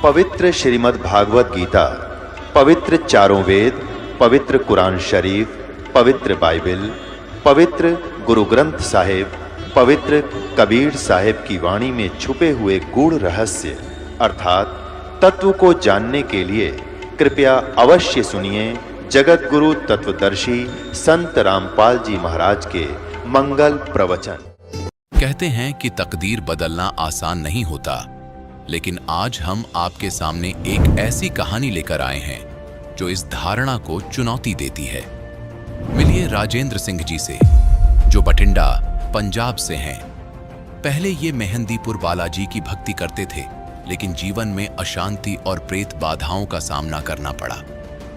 पवित्र श्रीमद् भागवत गीता, पवित्र चारों वेद, पवित्र कुरान शरीफ, पवित्र बाइबल, पवित्र गुरु ग्रंथ साहिब, पवित्र कबीर साहिब की वाणी में छुपे हुए गूढ़ रहस्य अर्थात तत्व को जानने के लिए कृपया अवश्य सुनिए जगत गुरु तत्वदर्शी संत रामपाल जी महाराज के मंगल प्रवचन। कहते हैं कि तकदीर बदलना आसान नहीं होता, लेकिन आज हम आपके सामने एक ऐसी कहानी लेकर आए हैं जो इस धारणा को चुनौती देती है। मिलिए राजेंद्र सिंह जी से, जो बठिंडा पंजाब से हैं। पहले ये मेहंदीपुर बालाजी की भक्ति करते थे, लेकिन जीवन में अशांति और प्रेत बाधाओं का सामना करना पड़ा।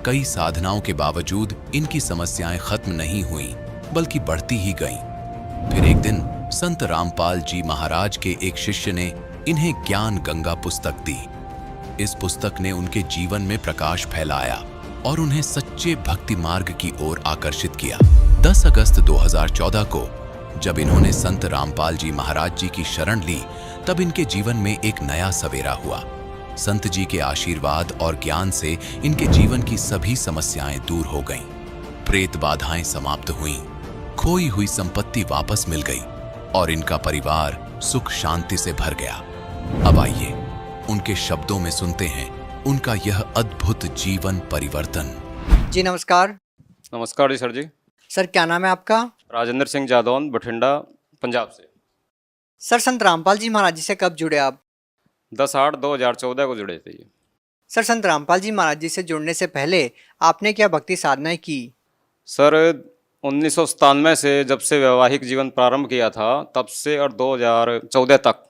कई साधनाओं के बावजूद इनकी समस्याएं खत्म नहीं हुईं, बल्कि बढ़ती ही गईं। फिर एक दिन संत रामपाल जी महाराज के एक शिष्य ने इन्हें ज्ञान गंगा पुस्तक दी। इस पुस्तक ने उनके जीवन में प्रकाश फैलाया और उन्हें सच्चे भक्ति मार्ग की ओर आकर्षित किया। 10 अगस्त 2014 को जब इन्होंने संत रामपाल जी महाराज जी की शरण ली, तब इनके जीवन में एक नया सवेरा हुआ। संत जी के आशीर्वाद और ज्ञान से इनके जीवन की सभी समस्याएं दूर हो गईं। प्रेत बाधाएं समाप्त हुईं, खोई हुई संपत्ति वापस मिल गई और इनका परिवार सुख शांति से भर गया। अब आइए उनके शब्दों में सुनते हैं उनका यह अद्भुत जीवन परिवर्तन। जी नमस्कार। नमस्कार जी सर जी। सर क्या नाम है आपका? राजेंद्र सिंह जादौन, बठिंडा पंजाब से। सर संत रामपाल जी महाराज जी से कब जुड़े आप? 10/8/2014 को जुड़े थे। सर संत रामपाल जी महाराज जी से जुड़ने से पहले आपने क्या भक्ति साधनाएं की? सर 1997 से जब से वैवाहिक जीवन प्रारंभ किया था, तब से और 2014 तक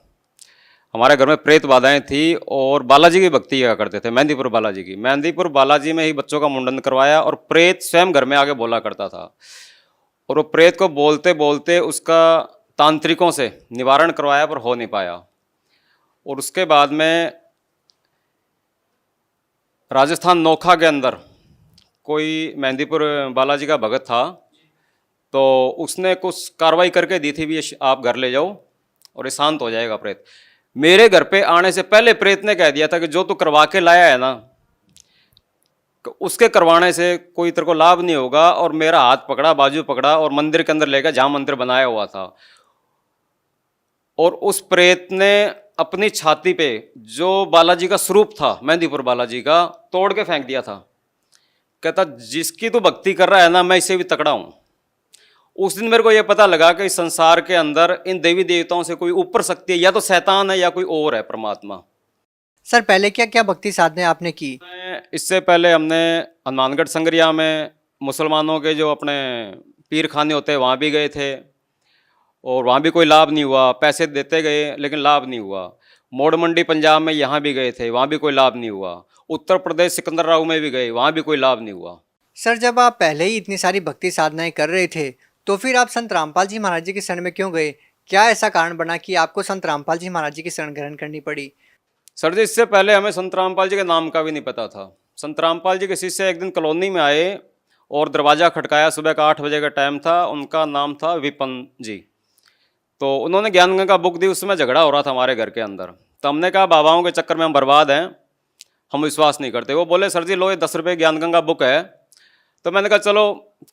हमारे घर में प्रेत बाधाएं थी और बालाजी की भक्ति किया करते थे, मेहंदीपुर बालाजी की। मेहंदीपुर बालाजी में ही बच्चों का मुंडन करवाया और प्रेत स्वयं घर में आके बोला करता था, और वो प्रेत को बोलते बोलते उसका तांत्रिकों से निवारण करवाया पर हो नहीं पाया। और उसके बाद में राजस्थान नोखा के अंदर कोई मेहंदीपुर बालाजी का भगत था, तो उसने कुछ कार्रवाई करके दी थी भी, ये आप घर ले जाओ और ये शांत हो जाएगा प्रेत। मेरे घर पे आने से पहले प्रेत ने कह दिया था कि जो तू करवा के लाया है ना, उसके करवाने से कोई तेरे को लाभ नहीं होगा। और मेरा हाथ पकड़ा, बाजू पकड़ा और मंदिर के अंदर ले गया जहाँ मंदिर बनाया हुआ था। और उस प्रेत ने अपनी छाती पे जो बालाजी का स्वरूप था, मेहंदीपुर बालाजी का, तोड़ के फेंक दिया था। कहता जिसकी तू भक्ति कर रहा है ना, मैं इससे भी तकड़ा हूं। उस दिन मेरे को यह पता लगा कि इस संसार के अंदर इन देवी देवताओं से कोई ऊपर शक्ति है, या तो शैतान है या कोई और है परमात्मा। सर पहले क्या क्या भक्ति साधनाएं आपने की? इससे पहले हमने हनुमानगढ़ संगरिया में मुसलमानों के जो अपने पीर खाने होते हैं वहाँ भी गए थे, और वहाँ भी कोई लाभ नहीं हुआ। पैसे देते गए लेकिन लाभ नहीं हुआ। मोड़ मंडी पंजाब में यहाँ भी गए थे, वहाँ भी कोई लाभ नहीं हुआ। उत्तर प्रदेश सिकंदराबाद में भी गए, वहाँ भी कोई लाभ नहीं हुआ। सर जब आप पहले ही इतनी सारी भक्ति साधनाएं कर रहे थे, तो फिर आप संत रामपाल जी महाराज जी की शरण में क्यों गए? क्या ऐसा कारण बना कि आपको संत रामपाल जी महाराज जी की शरण ग्रहण करनी पड़ी? सर जी इससे पहले हमें संत रामपाल जी के नाम का भी नहीं पता था। संत रामपाल जी के शिष्य एक दिन कॉलोनी में आए और दरवाज़ा खटकाया। सुबह का 8 बजे का टाइम था। उनका नाम था विपन जी। तो उन्होंने ज्ञान गंगा बुक दी। उसमें झगड़ा हो रहा था हमारे घर के अंदर। तो हमने कहा बाबाओं के चक्कर में हम बर्बाद हैं, हम विश्वास नहीं करते। वो बोले सर जी लो ये 10 रुपये ज्ञान गंगा बुक है। तो मैंने कहा चलो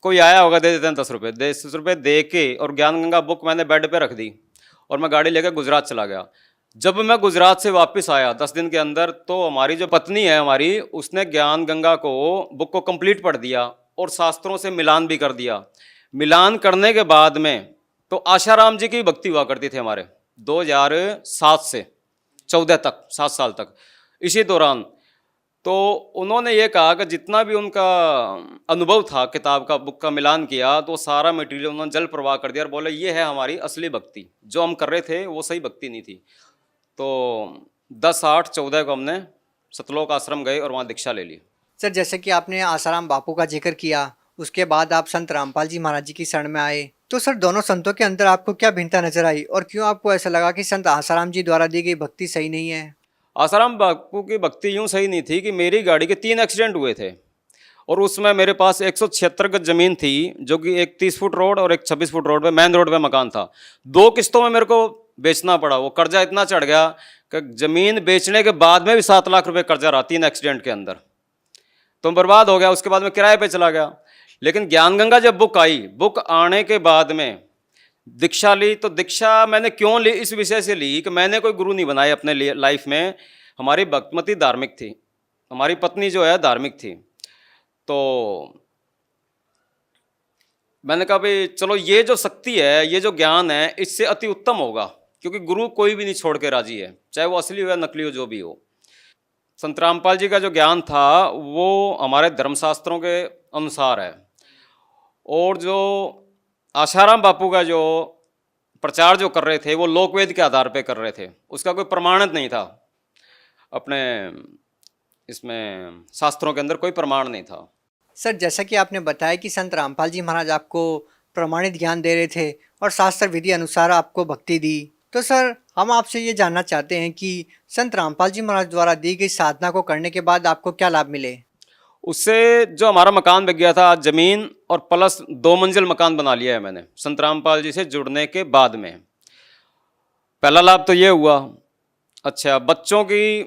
कोई आया होगा दे देते हैं 10 रुपये। 10 रुपये दे के और ज्ञान गंगा बुक मैंने बेड पे रख दी और मैं गाड़ी लेकर गुजरात चला गया। जब मैं गुजरात से वापस आया 10 दिन के अंदर, तो हमारी जो पत्नी है हमारी, उसने ज्ञान गंगा को बुक को कंप्लीट पढ़ दिया और शास्त्रों से मिलान भी कर दिया। मिलान करने के बाद में तो आशाराम जी की भक्ति हुआ करती थी हमारे 2007 से 14 तक, 7 साल तक। इसी दौरान तो उन्होंने ये कहा कि जितना भी उनका अनुभव था किताब का, बुक का मिलान किया, तो सारा मटेरियल उन्होंने जल प्रवाह कर दिया और बोले ये है हमारी असली भक्ति। जो हम कर रहे थे वो सही भक्ति नहीं थी। तो 10/8/14 को हमने सतलोक आश्रम गए और वहाँ दीक्षा ले ली। सर जैसे कि आपने आसाराम बापू का जिक्र किया, उसके बाद आप संत रामपाल जी महाराज जी की शरण में आए, तो सर दोनों संतों के अंदर आपको क्या भिन्नता नजर आई और क्यों आपको ऐसा लगा कि संत आसाराम जी द्वारा दी गई भक्ति सही नहीं है? आसाराम बापू की भक्ति यूँ सही नहीं थी कि मेरी गाड़ी के 3 एक्सीडेंट हुए थे और उसमें मेरे पास 176 गज जमीन थी, जो कि एक 30 फुट रोड और एक 26 फुट रोड पे, मेन रोड पे मकान था। 2 किस्तों में मेरे को बेचना पड़ा। वो कर्जा इतना चढ़ गया कि ज़मीन बेचने के बाद में भी 7 लाख रुपए कर्जा रहा 3 एक्सीडेंट के अंदर, तो बर्बाद हो गया। उसके बाद में किराए पे चला गया। लेकिन ज्ञान गंगा जब बुक आई, बुक आने के बाद में दीक्षा ली, तो दीक्षा मैंने क्यों ली, इस विषय से ली कि मैंने कोई गुरु नहीं बनाए अपने लाइफ में। हमारी भक्तिमती धार्मिक थी, हमारी पत्नी जो है धार्मिक थी, तो मैंने कहा भाई चलो ये जो शक्ति है, ये जो ज्ञान है, इससे अति उत्तम होगा, क्योंकि गुरु कोई भी नहीं छोड़ के राजी है, चाहे वो असली हो या नकली हो, जो भी हो। संत रामपाल जी का जो ज्ञान था वो हमारे धर्मशास्त्रों के अनुसार है, और जो आशाराम बापू का जो प्रचार जो कर रहे थे वो लोकवेद के आधार पे कर रहे थे, उसका कोई प्रमाणित नहीं था, अपने इसमें शास्त्रों के अंदर कोई प्रमाण नहीं था। सर, जैसा कि आपने बताया कि संत रामपाल जी महाराज आपको प्रमाणित ज्ञान दे रहे थे और शास्त्र विधि अनुसार आपको भक्ति दी, तो सर हम आपसे ये जानना चाहते हैं कि संत रामपाल जी महाराज द्वारा दी गई साधना को करने के बाद आपको क्या लाभ मिले? उससे जो हमारा मकान बिक गया था, ज़मीन और प्लस 2 मंजिल मकान बना लिया है मैंने संत रामपाल जी से जुड़ने के बाद में। पहला लाभ तो ये हुआ। अच्छा, बच्चों की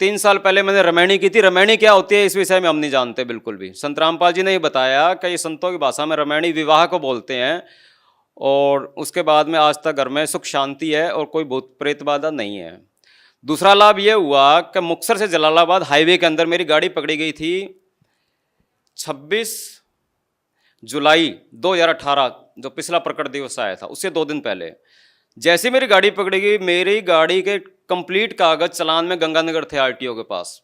3 साल पहले मैंने रमैणी की थी। रमैणी क्या होती है इस विषय में हम नहीं जानते बिल्कुल भी। संत रामपाल जी ने ये बताया कि ये संतों की भाषा में रमैणी विवाह को बोलते हैं, और उसके बाद में आज तक घर में सुख शांति है और कोई भूत प्रेत बाधा नहीं है। दूसरा लाभ ये हुआ कि मुक्तसर से जलालाबाद हाईवे के अंदर मेरी गाड़ी पकड़ी गई थी 26 जुलाई 2018, जो पिछला प्रकट दिवस आया था, उससे 2 दिन पहले। जैसे मेरी गाड़ी पकड़ी गई, मेरी गाड़ी के कंप्लीट कागज चालान में गंगानगर थे आरटीओ के पास।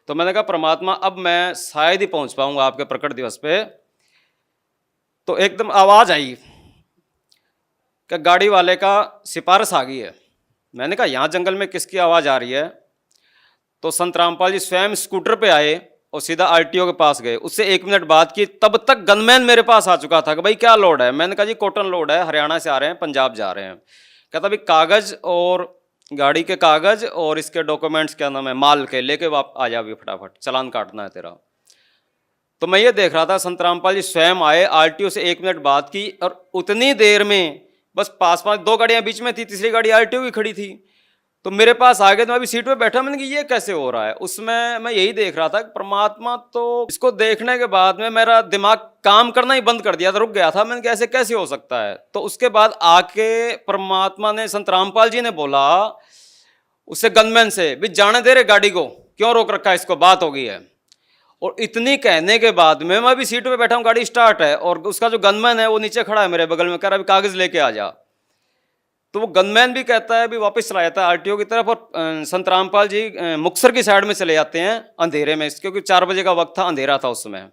तो मैंने कहा परमात्मा अब मैं शायद ही पहुंच पाऊंगा आपके प्रकट दिवस पे। तो एकदम आवाज़ आई कि गाड़ी वाले का सिफारिश आ गई है। मैंने कहा यहाँ जंगल में किसकी आवाज़ आ रही है? तो संत रामपाल जी स्वयं स्कूटर पे आए और सीधा आरटीओ के पास गए। उससे 1 मिनट बात की, तब तक गनमैन मेरे पास आ चुका था कि भाई क्या लोड है? मैंने कहा जी कॉटन लोड है, हरियाणा से आ रहे हैं, पंजाब जा रहे हैं। कहता भाई कागज़ और गाड़ी के कागज़ और इसके डॉक्यूमेंट्स क्या नाम है माल के लेके आप आ जा भी फटाफट, चालान काटना है तेरा। तो मैं ये देख रहा था संत रामपाल जी स्वयं आए, आरटीओ से 1 मिनट बात की, और उतनी देर में बस पास 2 गाड़ियां बीच में थी, तीसरी गाड़ी आरटीओ की खड़ी थी, तो मेरे पास आ गए। तो मैं अभी सीट पे बैठा, मैंने कहा ये कैसे हो रहा है? उसमें मैं यही देख रहा था कि परमात्मा, तो इसको देखने के बाद में मेरा दिमाग काम करना ही बंद कर दिया था, रुक गया था। मैंने कहा ऐसे कैसे हो सकता है? तो उसके बाद आके परमात्मा ने, संत रामपाल जी ने बोला उससे गनमैन से, भी जाने दे रहे गाड़ी को, क्यों रोक रखा है इसको, बात हो गई है। और इतनी कहने के बाद में मैं भी सीट पे बैठा हूँ, गाड़ी स्टार्ट है, और उसका जो गनमैन है वो नीचे खड़ा है मेरे बगल में, कह रहा है अभी कागज लेके आ जा। तो वो गनमैन भी कहता है अभी वापस चला जाता है आरटीओ की तरफ, और संत रामपाल जी मुक्तसर की साइड में चले जाते हैं अंधेरे में, क्योंकि 4 बजे का वक्त था, अंधेरा था उस समय।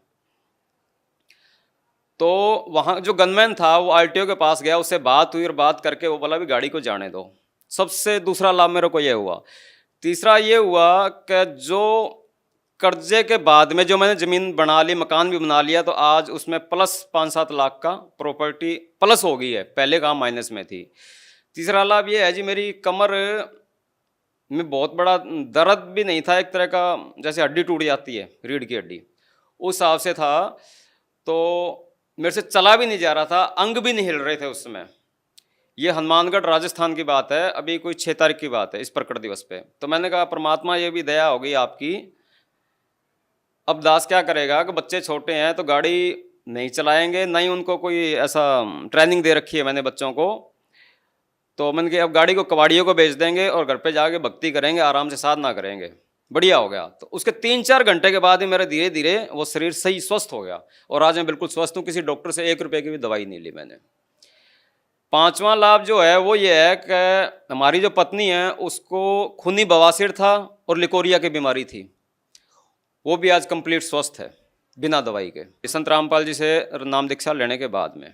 तो वहाँ जो गनमैन था वो आरटीओ के पास गया, उससे बात हुई, और बात करके वो बोला भी गाड़ी को जाने दो। सबसे दूसरा लाभ मेरे को ये हुआ। तीसरा ये हुआ कि जो कर्जे के बाद में जो मैंने ज़मीन बना ली, मकान भी बना लिया, तो आज उसमें प्लस 5-7 लाख का प्रॉपर्टी प्लस हो गई है, पहले कहाँ माइनस में थी। तीसरा लाभ ये है जी, मेरी कमर में बहुत बड़ा दर्द भी नहीं था, एक तरह का जैसे हड्डी टूट जाती है, रीढ़ की हड्डी, उस हिसाब से था। तो मेरे से चला भी नहीं जा रहा था, अंग भी नहीं हिल रहे थे उस समय। ये हनुमानगढ़ राजस्थान की बात है, अभी कोई 6 तारीख की बात है, इस प्रकट दिवस पे। तो मैंने कहा परमात्मा ये भी दया हो गई आपकी, अब दास क्या करेगा कि बच्चे छोटे हैं तो गाड़ी नहीं चलाएंगे, नहीं उनको कोई ऐसा ट्रेनिंग दे रखी है मैंने बच्चों को। तो मैंने कहा अब गाड़ी को कबाड़ियों को बेच देंगे और घर पे जाके भक्ति करेंगे, आराम से साधना करेंगे। बढ़िया हो गया। तो उसके 3-4 घंटे के बाद ही मेरा धीरे धीरे वो शरीर सही स्वस्थ हो गया, और आज मैं बिल्कुल स्वस्थ हूँ। किसी डॉक्टर से 1 रुपये की भी दवाई नहीं ली मैंने। 5वां लाभ जो है वो ये है कि हमारी जो पत्नी है उसको खूनी बवासीर था और लिकोरिया की बीमारी थी, वो भी आज कंप्लीट स्वस्थ है बिना दवाई के, संत रामपाल जी से नाम दीक्षा लेने के बाद में।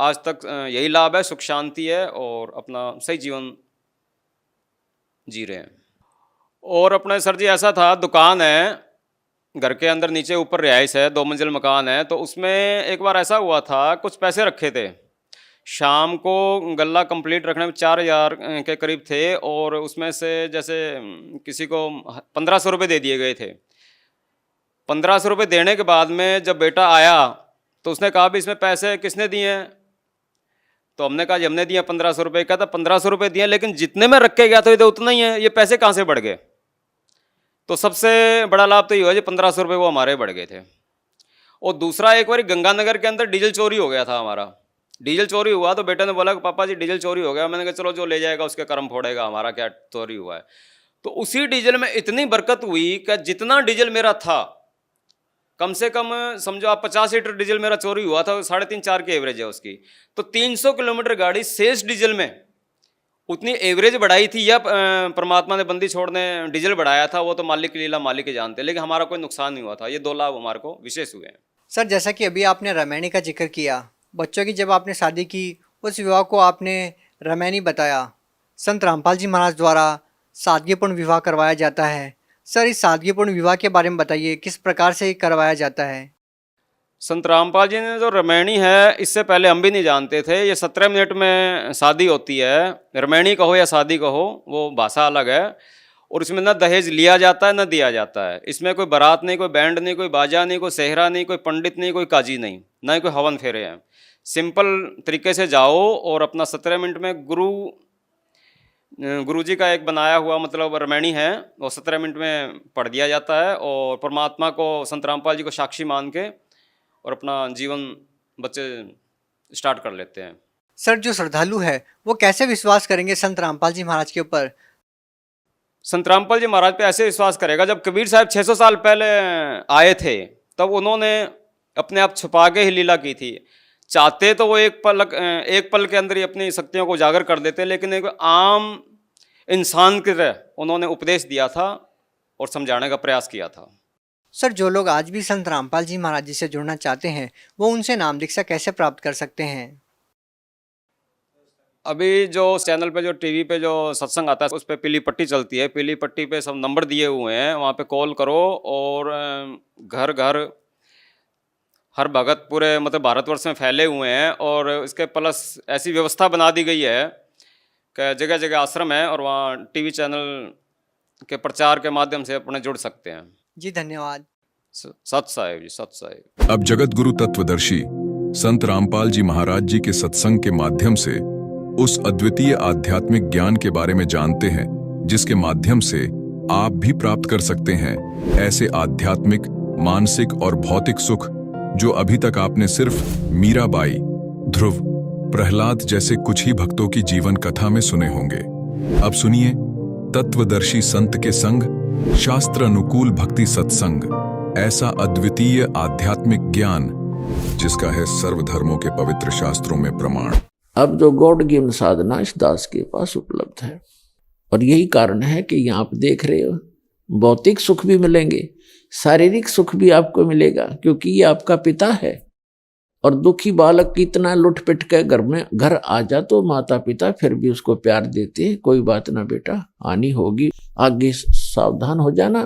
आज तक यही लाभ है, सुख शांति है, और अपना सही जीवन जी रहे हैं। और अपने सर जी ऐसा था, दुकान है घर के अंदर, नीचे ऊपर रिहाइश है, 2 मंजिल मकान है। तो उसमें एक बार ऐसा हुआ था, कुछ पैसे रखे थे, शाम को गल्ला कंप्लीट रखने में 4000 के करीब थे, और उसमें से जैसे किसी को 1500 रुपये दे दिए गए थे। 1500 रुपये देने के बाद में जब बेटा आया तो उसने कहा भी इसमें पैसे किसने दिए हैं? तो हमने कहा जी हमने दिया 1500 रुपये। कहता 1500 रुपये दिए, लेकिन जितने में रख के गया था ये तो उतना ही है, ये पैसे कहाँ से बढ़ गए? तो सबसे बड़ा लाभ तो ये हुआ जी 1500 रुपये वो हमारे बढ़ गए थे। और दूसरा, एक बार गंगानगर के अंदर डीजल चोरी हो गया था हमारा। डीजल चोरी हुआ तो बेटे ने बोला कि पापा जी डीजल चोरी हो गया। मैंने कहा चलो जो ले जाएगा उसके कर्म फोड़ेगा, हमारा क्या चोरी हुआ है। तो उसी डीजल में इतनी बरकत हुई कि जितना डीजल मेरा था, कम से कम समझो आप 50 लीटर डीजल मेरा चोरी हुआ था, 3.5-4 की एवरेज है उसकी। तो 300 किलोमीटर गाड़ी शेष डीजल में उतनी एवरेज बढ़ाई थी या परमात्मा ने बंदी छोड़ने डीजल बढ़ाया था, वो तो मालिक की लीला मालिक ही जानते, लेकिन हमारा कोई नुकसान नहीं हुआ था। ये 2 लाभ हमारे को विशेष हुए हैं। सर जैसा कि अभी आपने रामायणी का जिक्र किया, बच्चों की जब आपने शादी की उस विवाह को आपने रामायणी बताया। संत रामपाल जी महाराज द्वारा सादगीपूर्ण विवाह करवाया जाता है। सर इस सादगीपूर्ण विवाह के बारे में बताइए, किस प्रकार से करवाया जाता है? संत रामपाल जी ने जो रामायणी है, इससे पहले हम भी नहीं जानते थे। ये 17 मिनट में शादी होती है। रामायणी कहो या शादी कहो, वो भाषा अलग है। और इसमें ना दहेज लिया जाता है ना दिया जाता है। इसमें कोई बारात नहीं, कोई बैंड नहीं, कोई बाजा नहीं, कोई सेहरा नहीं, कोई पंडित नहीं, कोई काजी नहीं, ना ही कोई हवन फेरे हैं। सिंपल तरीके से जाओ और अपना 17 मिनट में गुरु जी का एक बनाया हुआ मतलब रामायणी है, वो 17 मिनट में पढ़ दिया जाता है। और परमात्मा को, संत रामपाल जी को साक्षी मान के और अपना जीवन बच्चे स्टार्ट कर लेते हैं। सर जो श्रद्धालु है वो कैसे विश्वास करेंगे संत रामपाल जी महाराज के ऊपर? संत रामपाल जी महाराज पे ऐसे विश्वास करेगा, जब कबीर साहब 600 साल पहले आए थे तब उन्होंने अपने आप छुपा के ही लीला की थी। चाहते तो वो एक पल के अंदर ही अपनी शक्तियों को उजागर कर देते, लेकिन एक आम इंसान की तरह उन्होंने उपदेश दिया था और समझाने का प्रयास किया था। सर जो लोग आज भी संत रामपाल जी महाराज जी से जुड़ना चाहते हैं वो उनसे नाम दीक्षा कैसे प्राप्त कर सकते हैं? अभी जो चैनल पे, जो टीवी पे जो सत्संग आता है उस पर पीली पट्टी चलती है। पीली पट्टी पे सब नंबर दिए हुए हैं, वहाँ पे कॉल करो। और घर घर हर भगत पूरे मतलब भारतवर्ष में फैले हुए हैं। और इसके प्लस ऐसी व्यवस्था बना दी गई है कि जगह जगह आश्रम है और वहाँ टीवी चैनल के प्रचार के माध्यम से अपने जुड़ सकते हैं। जी धन्यवाद। सत साहिब जी, सत साहिब। अब जगत गुरु तत्वदर्शी संत रामपाल जी महाराज जी के सत्संग के माध्यम से उस अद्वितीय आध्यात्मिक ज्ञान के बारे में जानते हैं जिसके माध्यम से आप भी प्राप्त कर सकते हैं ऐसे आध्यात्मिक, मानसिक और भौतिक सुख जो अभी तक आपने सिर्फ मीराबाई, ध्रुव, प्रहलाद जैसे कुछ ही भक्तों की जीवन कथा में सुने होंगे। अब सुनिए तत्वदर्शी संत के संग शास्त्र अनुकूल भक्ति सत्संग, ऐसा अद्वितीय आध्यात्मिक ज्ञान जिसका है सर्वधर्मों के पवित्र शास्त्रों में प्रमाण। अब जो गॉड गिवन साधना इस दास के पास उपलब्ध है, और यही कारण है कि यहाँ आप देख रहे हो भौतिक सुख भी मिलेंगे, शारीरिक सुख भी आपको मिलेगा, क्योंकि ये आपका पिता है। और दुखी बालक कितना लुट पिट के घर आ जा तो माता पिता फिर भी उसको प्यार देते हैं, कोई बात ना बेटा, आनी होगी, आगे सावधान हो जाना,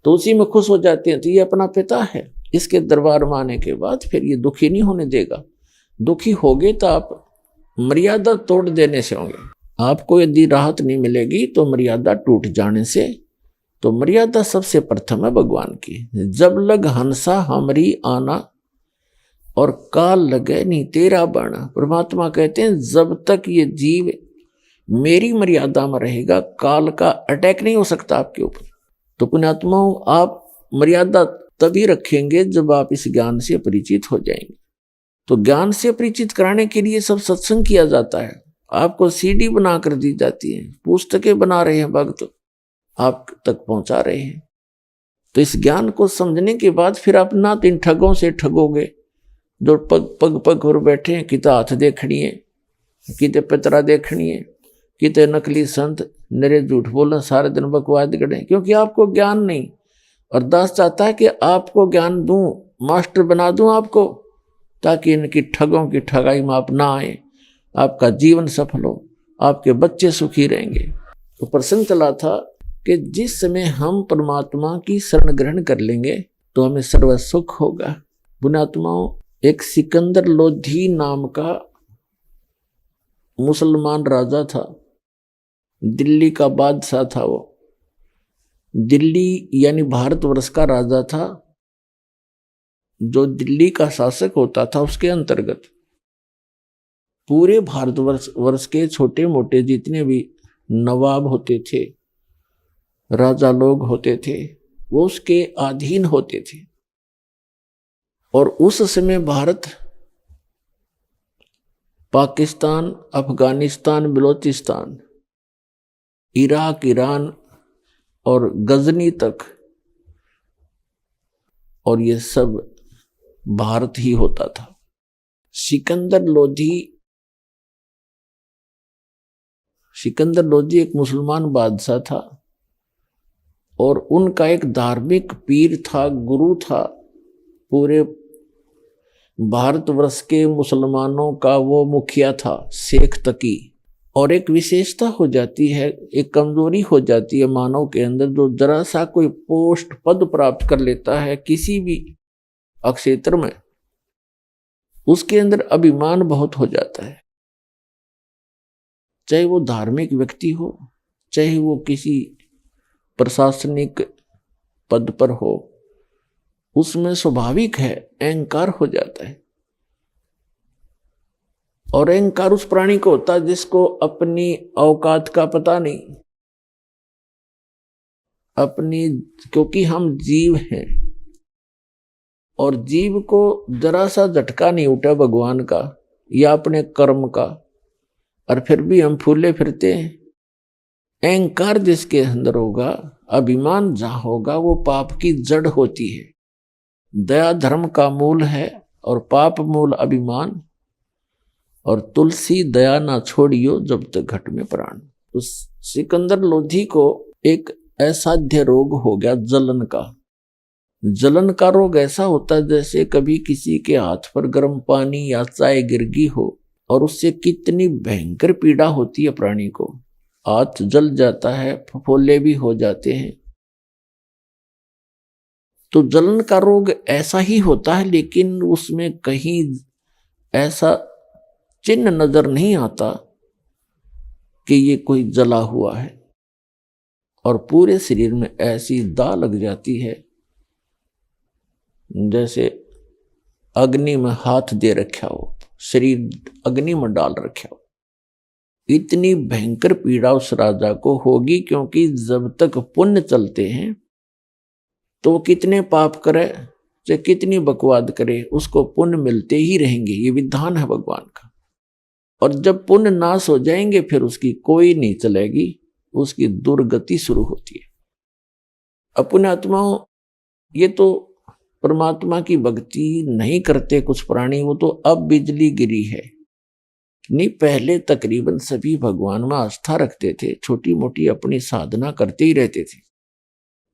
तो उसी में खुश हो जाते हैं। तो ये अपना पिता है, इसके दरबार में आने के बाद फिर ये दुखी नहीं होने देगा। दुखी होगे तो आप मर्यादा तोड़ देने से होंगे। आपको यदि राहत नहीं मिलेगी तो मर्यादा टूट जाने से। तो मर्यादा सबसे प्रथम है भगवान की। जब लग हंसा हमरी आना और काल लगे नहीं तेरा बाणा। परमात्मा कहते हैं जब तक ये जीव मेरी मर्यादा में रहेगा काल का अटैक नहीं हो सकता आपके ऊपर। तो पुण्यात्माओं, आप मर्यादा तभी रखेंगे जब आप इस ज्ञान से परिचित हो जाएंगे। तो ज्ञान से परिचित कराने के लिए सब सत्संग किया जाता है। आपको सीडी बना कर दी जाती है, पुस्तकें बना रहे हैं भक्त, आप तक पहुंचा रहे हैं। तो इस ज्ञान को समझने के बाद फिर आप ना तो इन ठगों से ठगोगे जो पग पर बैठे हैं, किते हाथ देखनी है, किते पितरा देखनी है, किते नकली संत निरे झूठ बोला, सारे दिन बकवाद गढ़े, क्योंकि आपको ज्ञान नहीं। और दास चाहता है कि आपको ज्ञान दूं, मास्टर बना दूं आपको, ताकि इनकी ठगों की ठगाई में आप ना आए, आपका जीवन सफल हो, आपके बच्चे सुखी रहेंगे। तो प्रसंग चला था कि जिस समय हम परमात्मा की शरण ग्रहण कर लेंगे तो हमें सर्व सुख होगा। पुण्यात्माओं, एक सिकंदर लोधी नाम का मुसलमान राजा था, दिल्ली का बादशाह था। वो दिल्ली यानी भारतवर्ष का राजा था। जो दिल्ली का शासक होता था उसके अंतर्गत पूरे भारतवर्ष के छोटे मोटे जितने भी नवाब होते थे, राजा लोग होते थे, वो उसके अधीन होते थे। और उस समय भारत पाकिस्तान, अफगानिस्तान, बलोचिस्तान, इराक, ईरान और गजनी तक, और ये सब भारत ही होता था। सिकंदर लोधी एक मुसलमान बादशाह था और उनका एक धार्मिक पीर था, गुरु था। पूरे भारतवर्ष के मुसलमानों का वो मुखिया था, शेख तकी। और एक विशेषता हो जाती है, एक कमजोरी हो जाती है मानव के अंदर, जो जरा सा कोई पोस्ट पद प्राप्त कर लेता है किसी भी क्षेत्र में, उसके अंदर अभिमान बहुत हो जाता है। चाहे वो धार्मिक व्यक्ति हो, चाहे वो किसी प्रशासनिक पद पर हो, उसमें स्वाभाविक है अहंकार हो जाता है। और अहंकार उस प्राणी को होता है जिसको अपनी औकात का पता नहीं, क्योंकि हम जीव हैं और जीव को जरा सा झटका नहीं उठा भगवान का या अपने कर्म का, और फिर भी हम फूले फिरते हैं। अहंकार जिसके अंदर होगा, अभिमान जहां होगा, वो पाप की जड़ होती है। दया धर्म का मूल है और पाप मूल अभिमान। और तुलसी दया ना छोड़ियो जब तक घट में प्राण। तो सिकंदर लोधी को एक असाध्य रोग हो गया, जलन का। जलन का रोग ऐसा होता है जैसे कभी किसी के हाथ पर गर्म पानी या चाय गिर गई हो, और उससे कितनी भयंकर पीड़ा होती है प्राणी को। हाथ जल जाता है, फफोले भी हो जाते हैं। तो जलन का रोग ऐसा ही होता है, लेकिन उसमें कहीं ऐसा चिन्ह नजर नहीं आता कि ये कोई जला हुआ है, और पूरे शरीर में ऐसी दाह लग जाती है जैसे अग्नि में हाथ दे रखा हो, शरीर अग्नि में डाल रखा हो। इतनी भयंकर पीड़ा उस राजा को होगी, क्योंकि जब तक पुण्य चलते हैं तो कितने पाप करे, चाहे कितनी बकवाद करे, उसको पुण्य मिलते ही रहेंगे। ये विधान है भगवान का। और जब पुण्य नाश हो जाएंगे फिर उसकी कोई नहीं चलेगी, उसकी दुर्गति शुरू होती है। अपने आत्माओं, ये तो परमात्मा की भक्ति नहीं करते कुछ प्राणी, वो तो अब बिजली गिरी है। नहीं, पहले तकरीबन सभी भगवान में आस्था रखते थे, छोटी मोटी अपनी साधना करते ही रहते थे।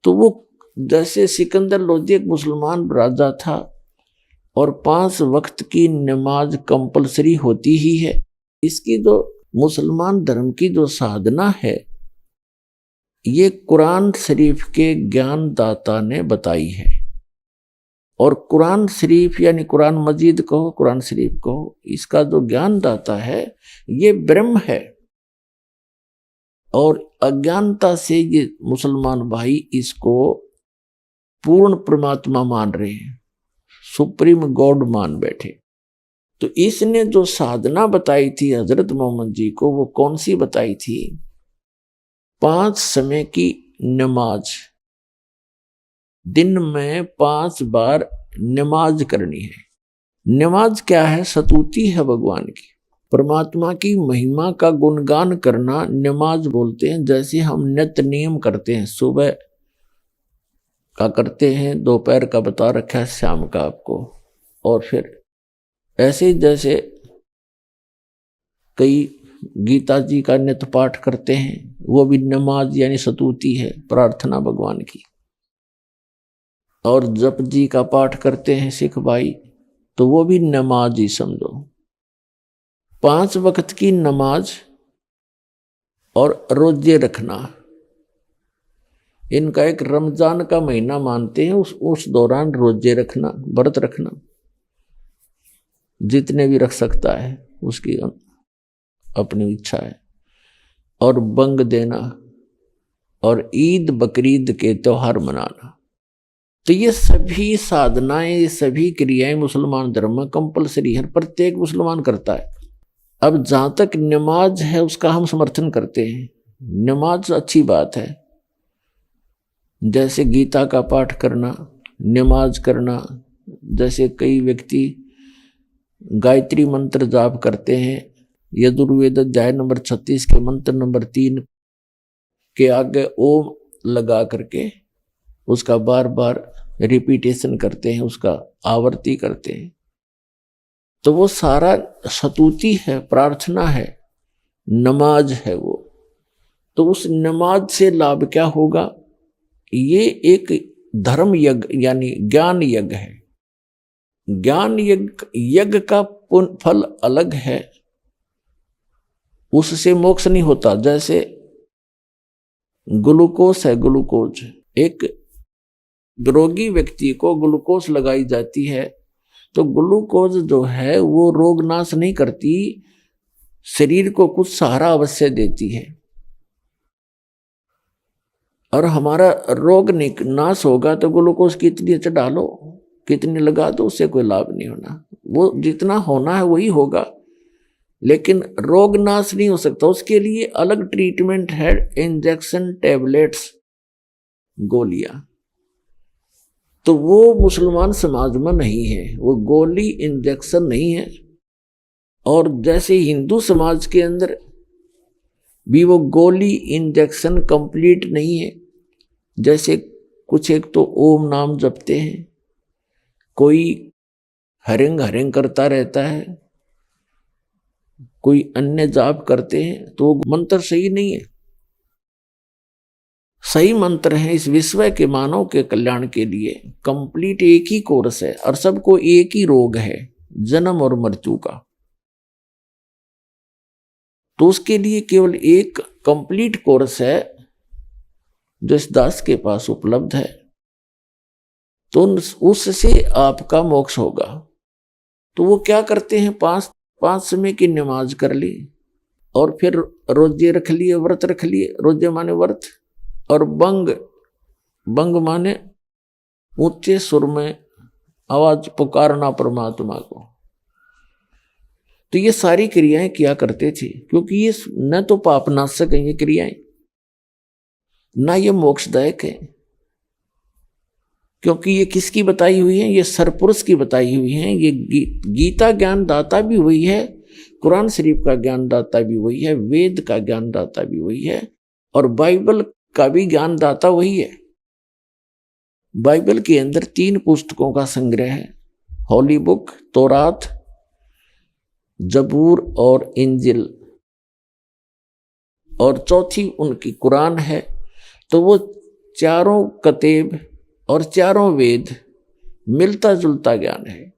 तो वो जैसे सिकंदर लोधी एक मुसलमान राजा था और 5 वक्त की नमाज कंपलसरी होती ही है। इसकी जो मुसलमान धर्म की जो साधना है, ये कुरान शरीफ के ज्ञानदाता ने बताई है। और कुरान शरीफ यानी कुरान मजीद कहो, कुरान शरीफ कहो, इसका जो ज्ञानदाता है ये ब्रह्म है। और अज्ञानता से ये मुसलमान भाई इसको पूर्ण परमात्मा मान रहे हैं, सुप्रीम गॉड मान बैठे। तो इसने जो साधना बताई थी हजरत मोहम्मद जी को, वो कौन सी बताई थी? 5 समय की नमाज, दिन में 5 बार नमाज करनी है। नमाज क्या है? स्तुति है भगवान की, परमात्मा की महिमा का गुणगान करना नमाज बोलते हैं। जैसे हम नित्य नियम करते हैं, सुबह का करते हैं, दोपहर का बता रखा है, शाम का आपको, और फिर ऐसे जैसे कई गीता जी का नित्य पाठ करते हैं, वो भी नमाज यानी स्तुति है, प्रार्थना भगवान की। और जप जी का पाठ करते हैं सिख भाई, तो वो भी नमाज ही समझो। 5 वक्त की नमाज और रोजे रखना, इनका एक रमजान का महीना मानते हैं, उस दौरान रोजे रखना, व्रत रखना, जितने भी रख सकता है उसकी अपनी इच्छा है। और बंग देना और ईद बकरीद के त्योहार मनाना। तो ये सभी साधनाएं, ये सभी क्रियाएं मुसलमान धर्म में कंपलसरी है, प्रत्येक मुसलमान करता है। अब जहां तक नमाज है उसका हम समर्थन करते हैं, नमाज अच्छी बात है, जैसे गीता का पाठ करना, नमाज करना, जैसे कई व्यक्ति गायत्री मंत्र जाप करते हैं, यजुर्वेद अध्याय नंबर 36 के मंत्र नंबर 3 के आगे ओम लगा करके उसका बार बार रिपीटेशन करते हैं, उसका आवर्ती करते हैं, तो वो सारा स्तुति है, प्रार्थना है, नमाज है वो। तो उस नमाज से लाभ क्या होगा? ये एक धर्म यज्ञ यानी ज्ञान यज्ञ है। ज्ञान यज्ञ का फल अलग है, उससे मोक्ष नहीं होता। जैसे ग्लूकोज है, ग्लूकोज, एक रोगी व्यक्ति को ग्लूकोज लगाई जाती है तो ग्लूकोज जो है वो रोग नाश नहीं करती, शरीर को कुछ सहारा अवश्य देती है। और हमारा रोग नाश होगा तो ग्लूकोज कितनी चढ़ा लो, कितनी लगा दो, उससे कोई लाभ नहीं होना। वो जितना होना है वही होगा, लेकिन रोग नाश नहीं हो सकता। उसके लिए अलग ट्रीटमेंट है, इंजेक्शन, टैबलेट्स, गोलियां। तो वो मुसलमान समाज में नहीं है, वो गोली इंजेक्शन नहीं है। और जैसे हिंदू समाज के अंदर भी वो गोली इंजेक्शन कंप्लीट नहीं है। जैसे कुछ एक तो ओम नाम जपते हैं, कोई हरिंग हरिंग करता रहता है, कोई अन्य जाप करते हैं, तो वो मंत्र सही नहीं है। सही मंत्र है इस विश्व के मानव के कल्याण के लिए। कंप्लीट एक ही कोर्स है और सबको एक ही रोग है, जन्म और मृत्यु का। तो उसके लिए केवल एक कंप्लीट कोर्स है जो इस दास के पास उपलब्ध है, तो उससे आपका मोक्ष होगा। तो वो क्या करते हैं, पांच समय की नमाज कर ली और फिर रोजे रख लिए, व्रत रख लिए। रोजे माने व्रत, और बंग माने ऊंचे सुर में आवाज पुकारना परमात्मा को। तो ये सारी क्रियाएं किया करते थे, क्योंकि ये न तो पाप नाशक है ये क्रियाएं, ना ये मोक्षदायक है। क्योंकि ये किसकी बताई हुई है? ये सरपुरुष की बताई हुई है। ये गीता ज्ञान दाता भी वही है, कुरान शरीफ का ज्ञान दाता भी वही है, वेद का ज्ञान दाता भी वही है, और बाइबल का भी ज्ञान दाता वही है। बाइबल के अंदर 3 पुस्तकों का संग्रह है, होली बुक, तौरात, जबूर और इंजिल, और चौथी उनकी कुरान है। तो वो चारों कतेब और चारों वेद मिलता जुलता ज्ञान है।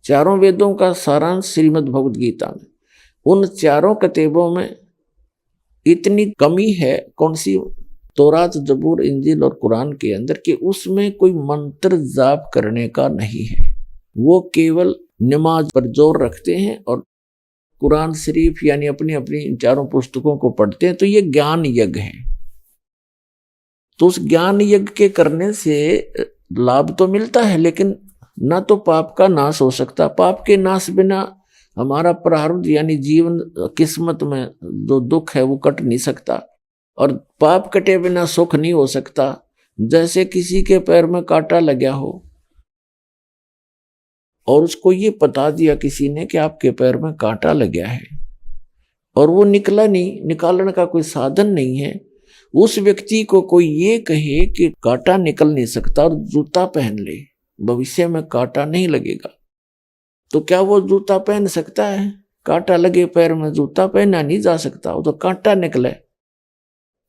चारों वेदों का सारांश श्रीमद् भगवद गीता में। उन चारों कतेबों में इतनी कमी है, कौन सी? तौरात, जबूर, इंजिल और कुरान के अंदर, कि उसमें कोई मंत्र जाप करने का नहीं है। वो केवल नमाज पर जोर रखते हैं और कुरान शरीफ यानी अपनी अपनी इन चारों पुस्तकों को पढ़ते हैं। तो ये ज्ञान यज्ञ है। तो उस ज्ञान यज्ञ के करने से लाभ तो मिलता है, लेकिन ना तो पाप का नाश हो सकता। पाप के नाश बिना हमारा प्रारब्ध यानी जीवन किस्मत में जो दुख है वो कट नहीं सकता, और पाप कटे बिना सुख नहीं हो सकता। जैसे किसी के पैर में कांटा लगा हो और उसको ये बता दिया किसी ने कि आपके पैर में कांटा लगा है, और वो निकला नहीं, निकालने का कोई साधन नहीं है, उस व्यक्ति को कोई ये कहे कि कांटा निकल नहीं सकता और जूता पहन ले, भविष्य में कांटा नहीं लगेगा, तो क्या वो जूता पहन सकता है? कांटा लगे पैर में जूता पहना नहीं जा सकता, वो तो कांटा निकले।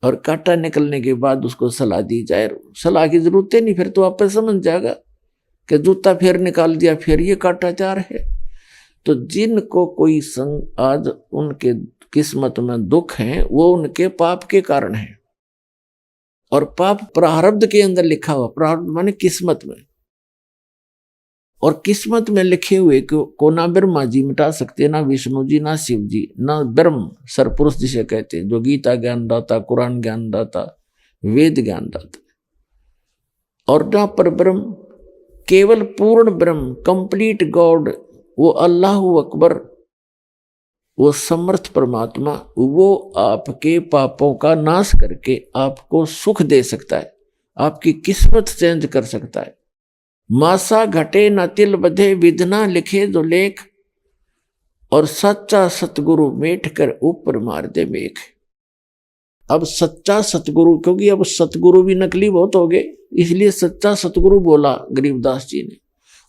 और कांटा निकलने के बाद उसको सलाह दी जाए, सलाह की जरूरत नहीं, फिर तो आप समझ जाएगा कि जूता फिर निकाल दिया, फिर ये कांटा चार है। तो जिनको कोई आज उनके किस्मत में दुख है, वो उनके पाप के कारण है। और पाप प्रारब्ध के अंदर लिखा हुआ, प्रारब्ध माने किस्मत में, और किस्मत में लिखे हुए को ना ब्रह्मा जी मिटा सकते, ना विष्णु जी, ना शिव जी, ना ब्रह्म सरपुरुष जिसे कहते हैं, जो गीता ज्ञान दाता, कुरान ज्ञान दाता, वेद ज्ञान दाता, और ना पर ब्रह्म, केवल पूर्ण ब्रह्म, कंप्लीट गॉड, वो अल्लाह अकबर, वो समर्थ परमात्मा वो आपके पापों का नाश करके आपको सुख दे सकता है, आपकी किस्मत चेंज कर सकता है। मासा घटे न तिल बधे, विधना लिखे जो लेख, और सच्चा सतगुरु मेट कर ऊपर मार दे मेघ। अब सच्चा सतगुरु, क्योंकि अब सतगुरु भी नकली बहुत हो गए, इसलिए सच्चा सतगुरु बोला गरीबदास जी ने।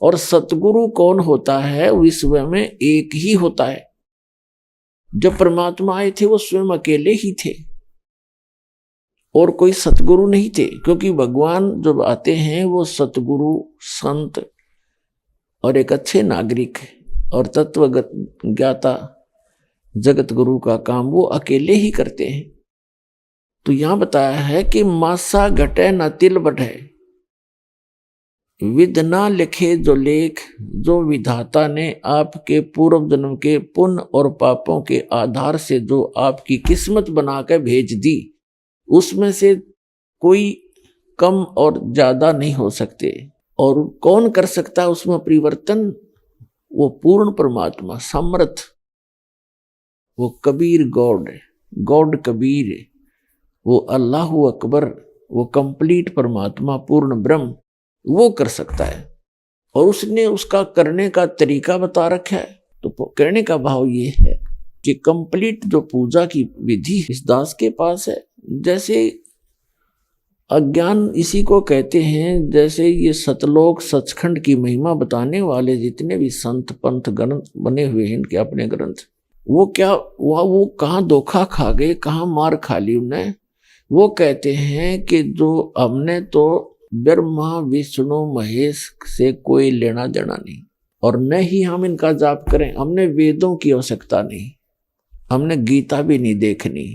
और सतगुरु कौन होता है? विश्व में एक ही होता है। जब परमात्मा आए थे वो स्वयं अकेले ही थे और कोई सतगुरु नहीं थे, क्योंकि भगवान जब आते हैं वो सतगुरु, संत और एक अच्छे नागरिक और तत्वगत ज्ञाता जगत गुरु का काम वो अकेले ही करते हैं। तो यहां बताया है कि मासा घटे न तिल बढ़े, विध ना लिखे जो लेख, जो विधाता ने आपके पूर्व जन्म के पुण्य और पापों के आधार से जो आपकी किस्मत बनाकर भेज दी, उसमें से कोई कम और ज्यादा नहीं हो सकते। और कौन कर सकता है उसमें परिवर्तन? वो पूर्ण परमात्मा, समर्थ, वो कबीर गॉड कबीर, वो अल्लाह अकबर, वो कंप्लीट परमात्मा, पूर्ण ब्रह्म, वो कर सकता है। और उसने उसका करने का तरीका बता रखा है। तो कहने का भाव ये है कि कंप्लीट जो पूजा की विधि इस दास के पास है। जैसे अज्ञान इसी को कहते हैं, जैसे ये सतलोक सचखंड की महिमा बताने वाले जितने भी संत पंथ ग्रंथ बने हुए हैं, इनके अपने ग्रंथ, वो क्या वो कहाँ धोखा खा गए, कहाँ मार खा ली उन्हें। वो कहते हैं कि जो हमने तो ब्रह्मा विष्णु महेश से कोई लेना देना नहीं, और न ही हम इनका जाप करें, हमने वेदों की आवश्यकता नहीं, हमने गीता भी नहीं देखनी,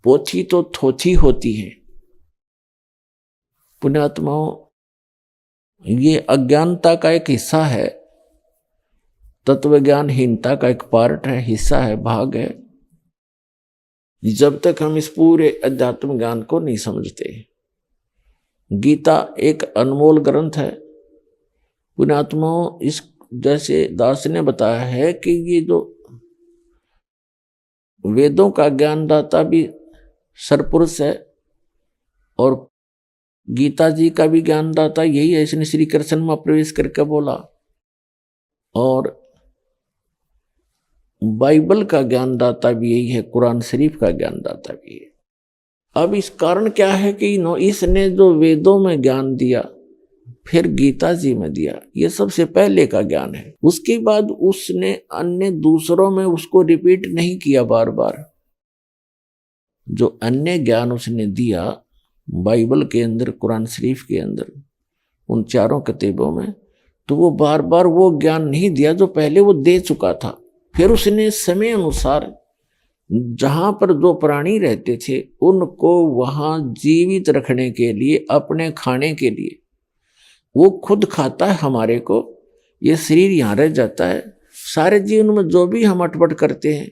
पोथी तो थोथी होती है। पुण्यात्माओं, ये अज्ञानता का एक हिस्सा है, तत्वज्ञानहीनता का एक पार्ट है, हिस्सा है, भाग है। जब तक हम इस पूरे अध्यात्म ज्ञान को नहीं समझते। गीता एक अनमोल ग्रंथ है पुण्यात्माओं। इस जैसे दास ने बताया है कि ये जो वेदों का ज्ञानदाता भी सरपुरुष है और गीता जी का भी ज्ञानदाता यही है। इसने श्री कृष्ण में प्रवेश करके बोला, और बाइबल का ज्ञानदाता भी यही है, कुरान शरीफ का ज्ञानदाता भी है। अब इस कारण क्या है कि इसने जो वेदों में ज्ञान दिया, फिर गीता जी में दिया, ये सबसे पहले का ज्ञान है। उसके बाद उसने अन्य दूसरों में उसको रिपीट नहीं किया बार बार। जो अन्य ज्ञान उसने दिया बाइबल के अंदर, कुरान शरीफ के अंदर, उन चारों किताबों में, तो वो बार बार वो ज्ञान नहीं दिया जो पहले वो दे चुका था। फिर उसने समय अनुसार जहां पर जो प्राणी रहते थे उनको वहां जीवित रखने के लिए, अपने खाने के लिए, वो खुद खाता है हमारे को, ये शरीर यहाँ रह जाता है। सारे जीवन में जो भी हम अटपट करते हैं,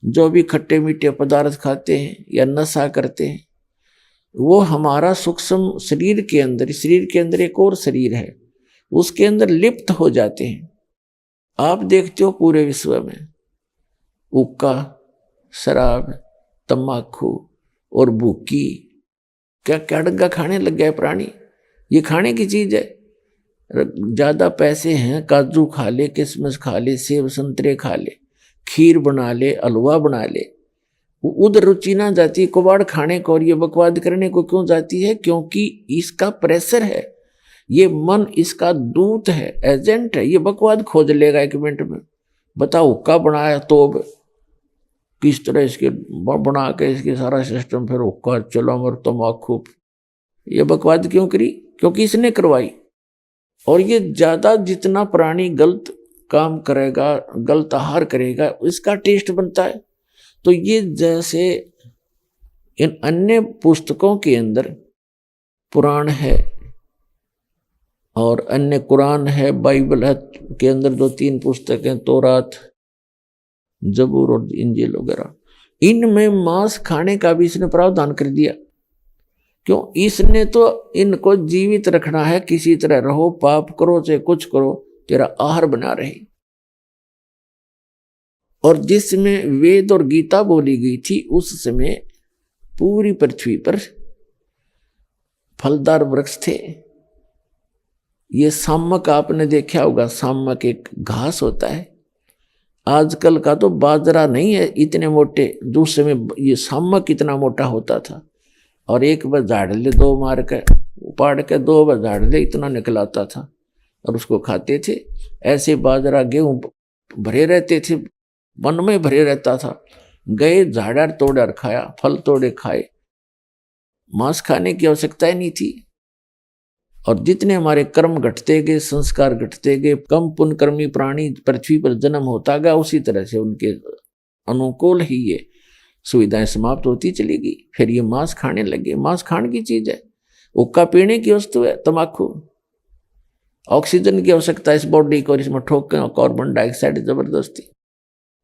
जो भी खट्टे मीठे पदार्थ खाते हैं या नशा करते हैं, वो हमारा सूक्ष्म शरीर के अंदर एक और शरीर है, उसके अंदर लिप्त हो जाते हैं। आप देखते हो पूरे विश्व में हुक्का, शराब, तम्बाकू और भूकी, क्या क्या डंगा खाने लग गया प्राणी। ये खाने की चीज है। ज्यादा पैसे हैं, काजू खा ले, किशमिश खा ले, सेब संतरे खा ले, खीर बना ले, हलवा बना ले। उधर रुचि ना जाती कबाड़ खाने को और ये बकवाद करने को क्यों जाती है? क्योंकि इसका प्रेशर है, ये मन इसका दूत है, एजेंट है। ये बकवाद खोज लेगा 1 मिनट में। बताओ, हुक्का बनाया तो किस तरह इसके बना के इसके सारा सिस्टम, फिर हुक्का, चलम और तम्बाकू, ये बकवाद क्यों करी? क्योंकि इसने करवाई। और ये ज्यादा जितना प्राणी गलत काम करेगा, गलत आहार करेगा, इसका टेस्ट बनता है। तो ये जैसे इन अन्य पुस्तकों के अंदर पुराण है और अन्य कुरान है, बाइबल है, के अंदर जो 3 पुस्तकें, तौरात, जबूर और इंजील वगैरह, इनमें मांस खाने का भी इसने प्रावधान कर दिया। क्यों? इसने तो इनको जीवित रखना है, किसी तरह रहो, पाप करो चाहे कुछ करो, तेरा आहार बना रहे। और जिसमें वेद और गीता बोली गई थी उस समय पूरी पृथ्वी पर फलदार वृक्ष थे। ये सामक आपने देखा होगा, सामक एक घास होता है। आजकल का तो बाजरा नहीं है इतने मोटे, दूसरे में ये सामक इतना मोटा होता था और एक बार झाड़ ले, दो मार के उपाड़ के दो बार झाड़ ले, इतना निकलाता था और उसको खाते थे। ऐसे बाजरा गेहूं भरे रहते थे, वन में भरे रहता था। गए झाड़ा तोड़ा खाया, फल तोड़े खाए, मांस खाने की आवश्यकता ही नहीं थी। और जितने हमारे कर्म घटते गए, संस्कार घटते गए, कम पुण्य कर्मी प्राणी पृथ्वी पर जन्म होता गया, उसी तरह से उनके अनुकूल ही ये सुविधाएं समाप्त होती चली गई। फिर ये मांस खाने लगे। मांस खाने की चीज है, हुक्का पीने की वस्तु है, तंबाकू। ऑक्सीजन की आवश्यकता है इस बॉडी को, और इसमें ठोक कार्बन डाइऑक्साइड जबरदस्ती।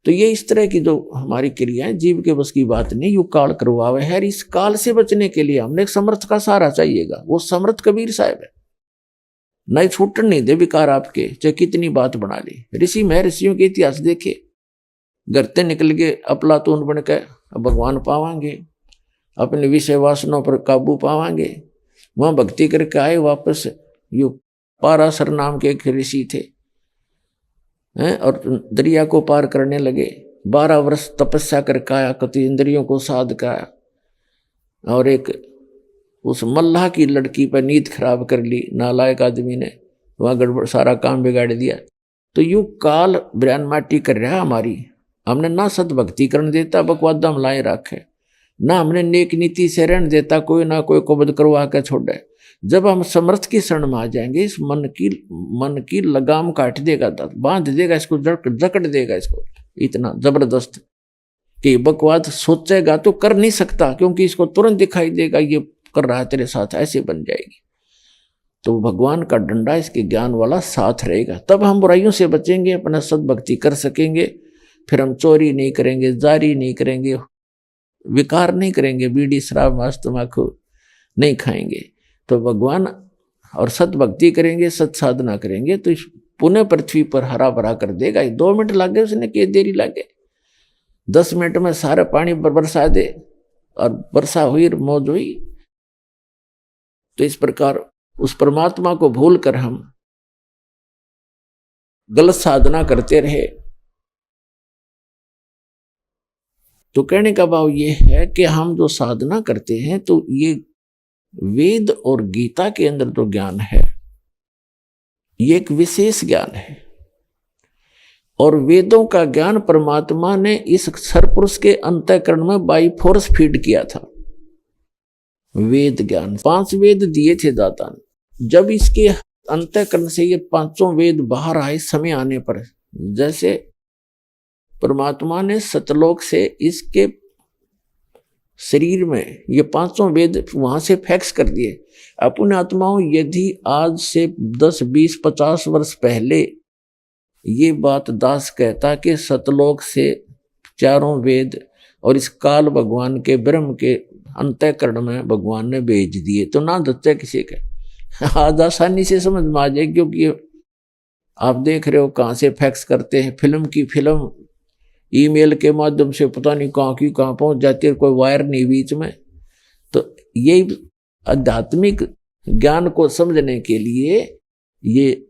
तो ये इस तरह की जो हमारी क्रियाएं जीव के बस की बात नहीं, यू काल करवावे है। इस काल से बचने के लिए हमने एक समर्थ का सहारा चाहिएगा। वो समर्थ कबीर साहब है। नहीं छूटन नहीं दे विकार आपके, चाहे कितनी बात बना ली। ऋषि में ऋषियों के इतिहास देखे, घरते निकल के अफलातून बन के भगवान पावांगे, अपने विषय वासनों पर काबू पावांगे। वहां भक्ति करके आए वापस। यू पाराशर नाम के एक ऋषि थे और दरिया को पार करने लगे। 12 वर्ष तपस्या करके आया, कति इंद्रियों को साध के आया और एक उस मल्लाह की लड़की पर नींद खराब कर ली नालायक आदमी ने, वहाँ गड़बड़ सारा काम बिगाड़ दिया। तो यू काल ब्रैन माटी कर रहा हमारी। हमने ना सदभक्ति करने देता, बकवादा में लाए रखे, ना हमने नेक नीति से रहने देता, कोई ना कोई को बद करवा के छोड़े। जब हम समर्थ की शरण में आ जाएंगे, इस मन की लगाम काट देगा, बांध देगा इसको, जकड़ देगा इसको इतना जबरदस्त कि बकवाद सोचेगा तो कर नहीं सकता, क्योंकि इसको तुरंत दिखाई देगा ये कर रहा है तेरे साथ, ऐसे बन जाएगी। तो भगवान का डंडा इसके ज्ञान वाला साथ रहेगा, तब हम बुराइयों से बचेंगे, अपना सद्भक्ति कर सकेंगे। फिर हम चोरी नहीं करेंगे, जारी नहीं करेंगे, विकार नहीं करेंगे, बीड़ी शराब मांस तंबाकू नहीं खाएंगे। तो भगवान और सद्भक्ति करेंगे, सत साधना करेंगे तो इस पुण्य पृथ्वी पर हरा भरा कर देगा। 2 मिनट लागे उसने, के देरी लागे, 10 मिनट में सारा पानी बरसा दे और वर्षा हुई, मौज हुई। तो इस प्रकार उस परमात्मा को भूल कर हम गलत साधना करते रहे। तो कहने का भाव ये है कि हम जो साधना करते हैं तो ये वेद और गीता के अंदर जो ज्ञान है ये एक विशेष ज्ञान है। और वेदों का ज्ञान परमात्मा ने इस सरपुरुष के अंतःकरण में बाई फोर्स फीड किया था। वेद ज्ञान 5 वेद दिए थे दाता ने। जब इसके अंतःकरण से ये 5 वेद बाहर आए समय आने पर, जैसे परमात्मा ने सतलोक से इसके शरीर में ये 5 वेद वहां से फैक्स कर दिए। अपने आत्माओं, यदि आज से 10, 20, 50 वर्ष पहले ये बात दास कहता कि सतलोक से 4 वेद और इस काल भगवान के ब्रह्म के अंतःकरण में भगवान ने भेज दिए, तो ना दत्ता किसी के आज आसानी से समझ में आ जाए। क्योंकि आप देख रहे हो कहाँ से फैक्स करते हैं, फिल्म की फिल्म ईमेल के माध्यम से पता नहीं कहाँ की कहाँ पहुंच जाती है, कोई वायर नहीं बीच में। तो यही आध्यात्मिक ज्ञान को समझने के लिए ये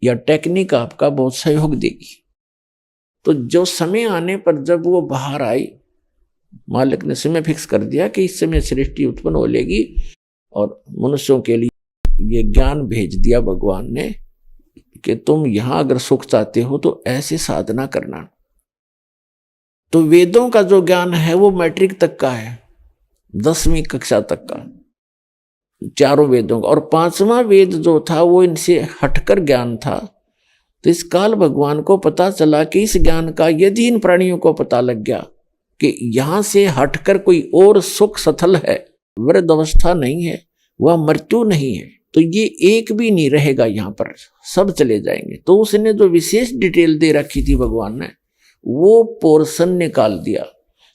या टेक्निक आपका बहुत सहयोग देगी। तो जो समय आने पर जब वो बाहर आई, मालिक ने समय फिक्स कर दिया कि इस समय सृष्टि उत्पन्न हो लेगी और मनुष्यों के लिए ये ज्ञान भेज दिया भगवान ने कि तुम यहां अगर सुख चाहते हो तो ऐसे साधना करना। तो वेदों का जो ज्ञान है वो मैट्रिक तक का है, 10वीं कक्षा तक का, 4 वेदों का। और 5वां वेद जो था वो इनसे हटकर ज्ञान था। तो इस काल भगवान को पता चला कि इस ज्ञान का यदि इन प्राणियों को पता लग गया कि यहां से हटकर कोई और सुख सथल है, वृद्ध अवस्था नहीं है, वह मृत्यु नहीं है, तो ये एक भी नहीं रहेगा, यहाँ पर सब चले जाएंगे। तो उसने जो विशेष डिटेल दे रखी थी भगवान ने, वो पोर्शन निकाल दिया।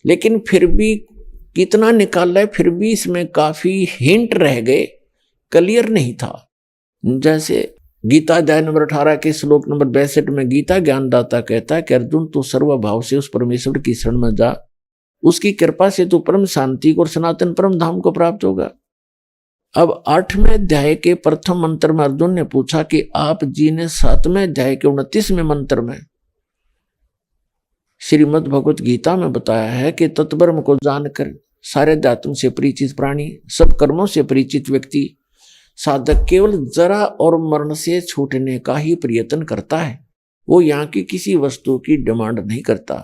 लेकिन फिर भी कितना निकाला है, फिर भी इसमें काफी हिंट रह गए, क्लियर नहीं था। जैसे गीता अध्याय नंबर 18 के श्लोक नंबर 62 में गीता ज्ञानदाता कहता है कि अर्जुन तू सर्वभाव से उस परमेश्वर की शरण में जा, उसकी कृपा से तू परम शांति को और सनातन परम धाम को प्राप्त होगा। अब 8वें अध्याय के प्रथम मंत्र में अर्जुन ने पूछा कि आप जी ने 7वें अध्याय के 29वें मंत्र में श्रीमद् भगवत गीता में बताया है कि तत्ब्रह्म को जानकर सारे धातुओं से परिचित प्राणी, सब कर्मों से परिचित व्यक्ति, साधक केवल जरा और मरण से छूटने का ही प्रयत्न करता है। वो यहाँ की किसी वस्तु की डिमांड नहीं करता।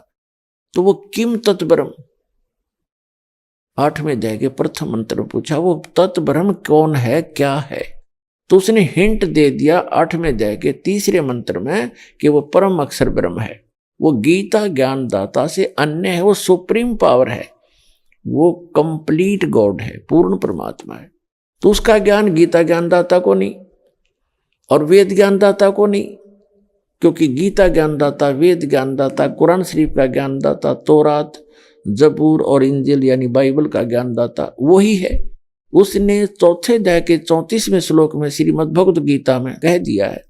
तो वो किम तत्ब्रह्म, 8वें अध्याय के प्रथम मंत्र में पूछा वो तत्ब्रह्म कौन है, क्या है? तो उसने हिंट दे दिया 8वें अध्याय के 3रे मंत्र में कि वो परम अक्षर ब्रह्म है, वो गीता ज्ञानदाता से अन्य है, वो सुप्रीम पावर है, वो कंप्लीट गॉड है, पूर्ण परमात्मा है। तो उसका ज्ञान गीता ज्ञानदाता को नहीं और वेद ज्ञानदाता को नहीं, क्योंकि गीता ज्ञानदाता, वेद ज्ञानदाता, कुरान शरीफ का ज्ञानदाता, तौरात, जबूर और इंजिल यानी बाइबल का ज्ञानदाता वही है। उसने 4थे अध्याय के 34वें श्लोक में श्रीमद् भगवत गीता में कह दिया है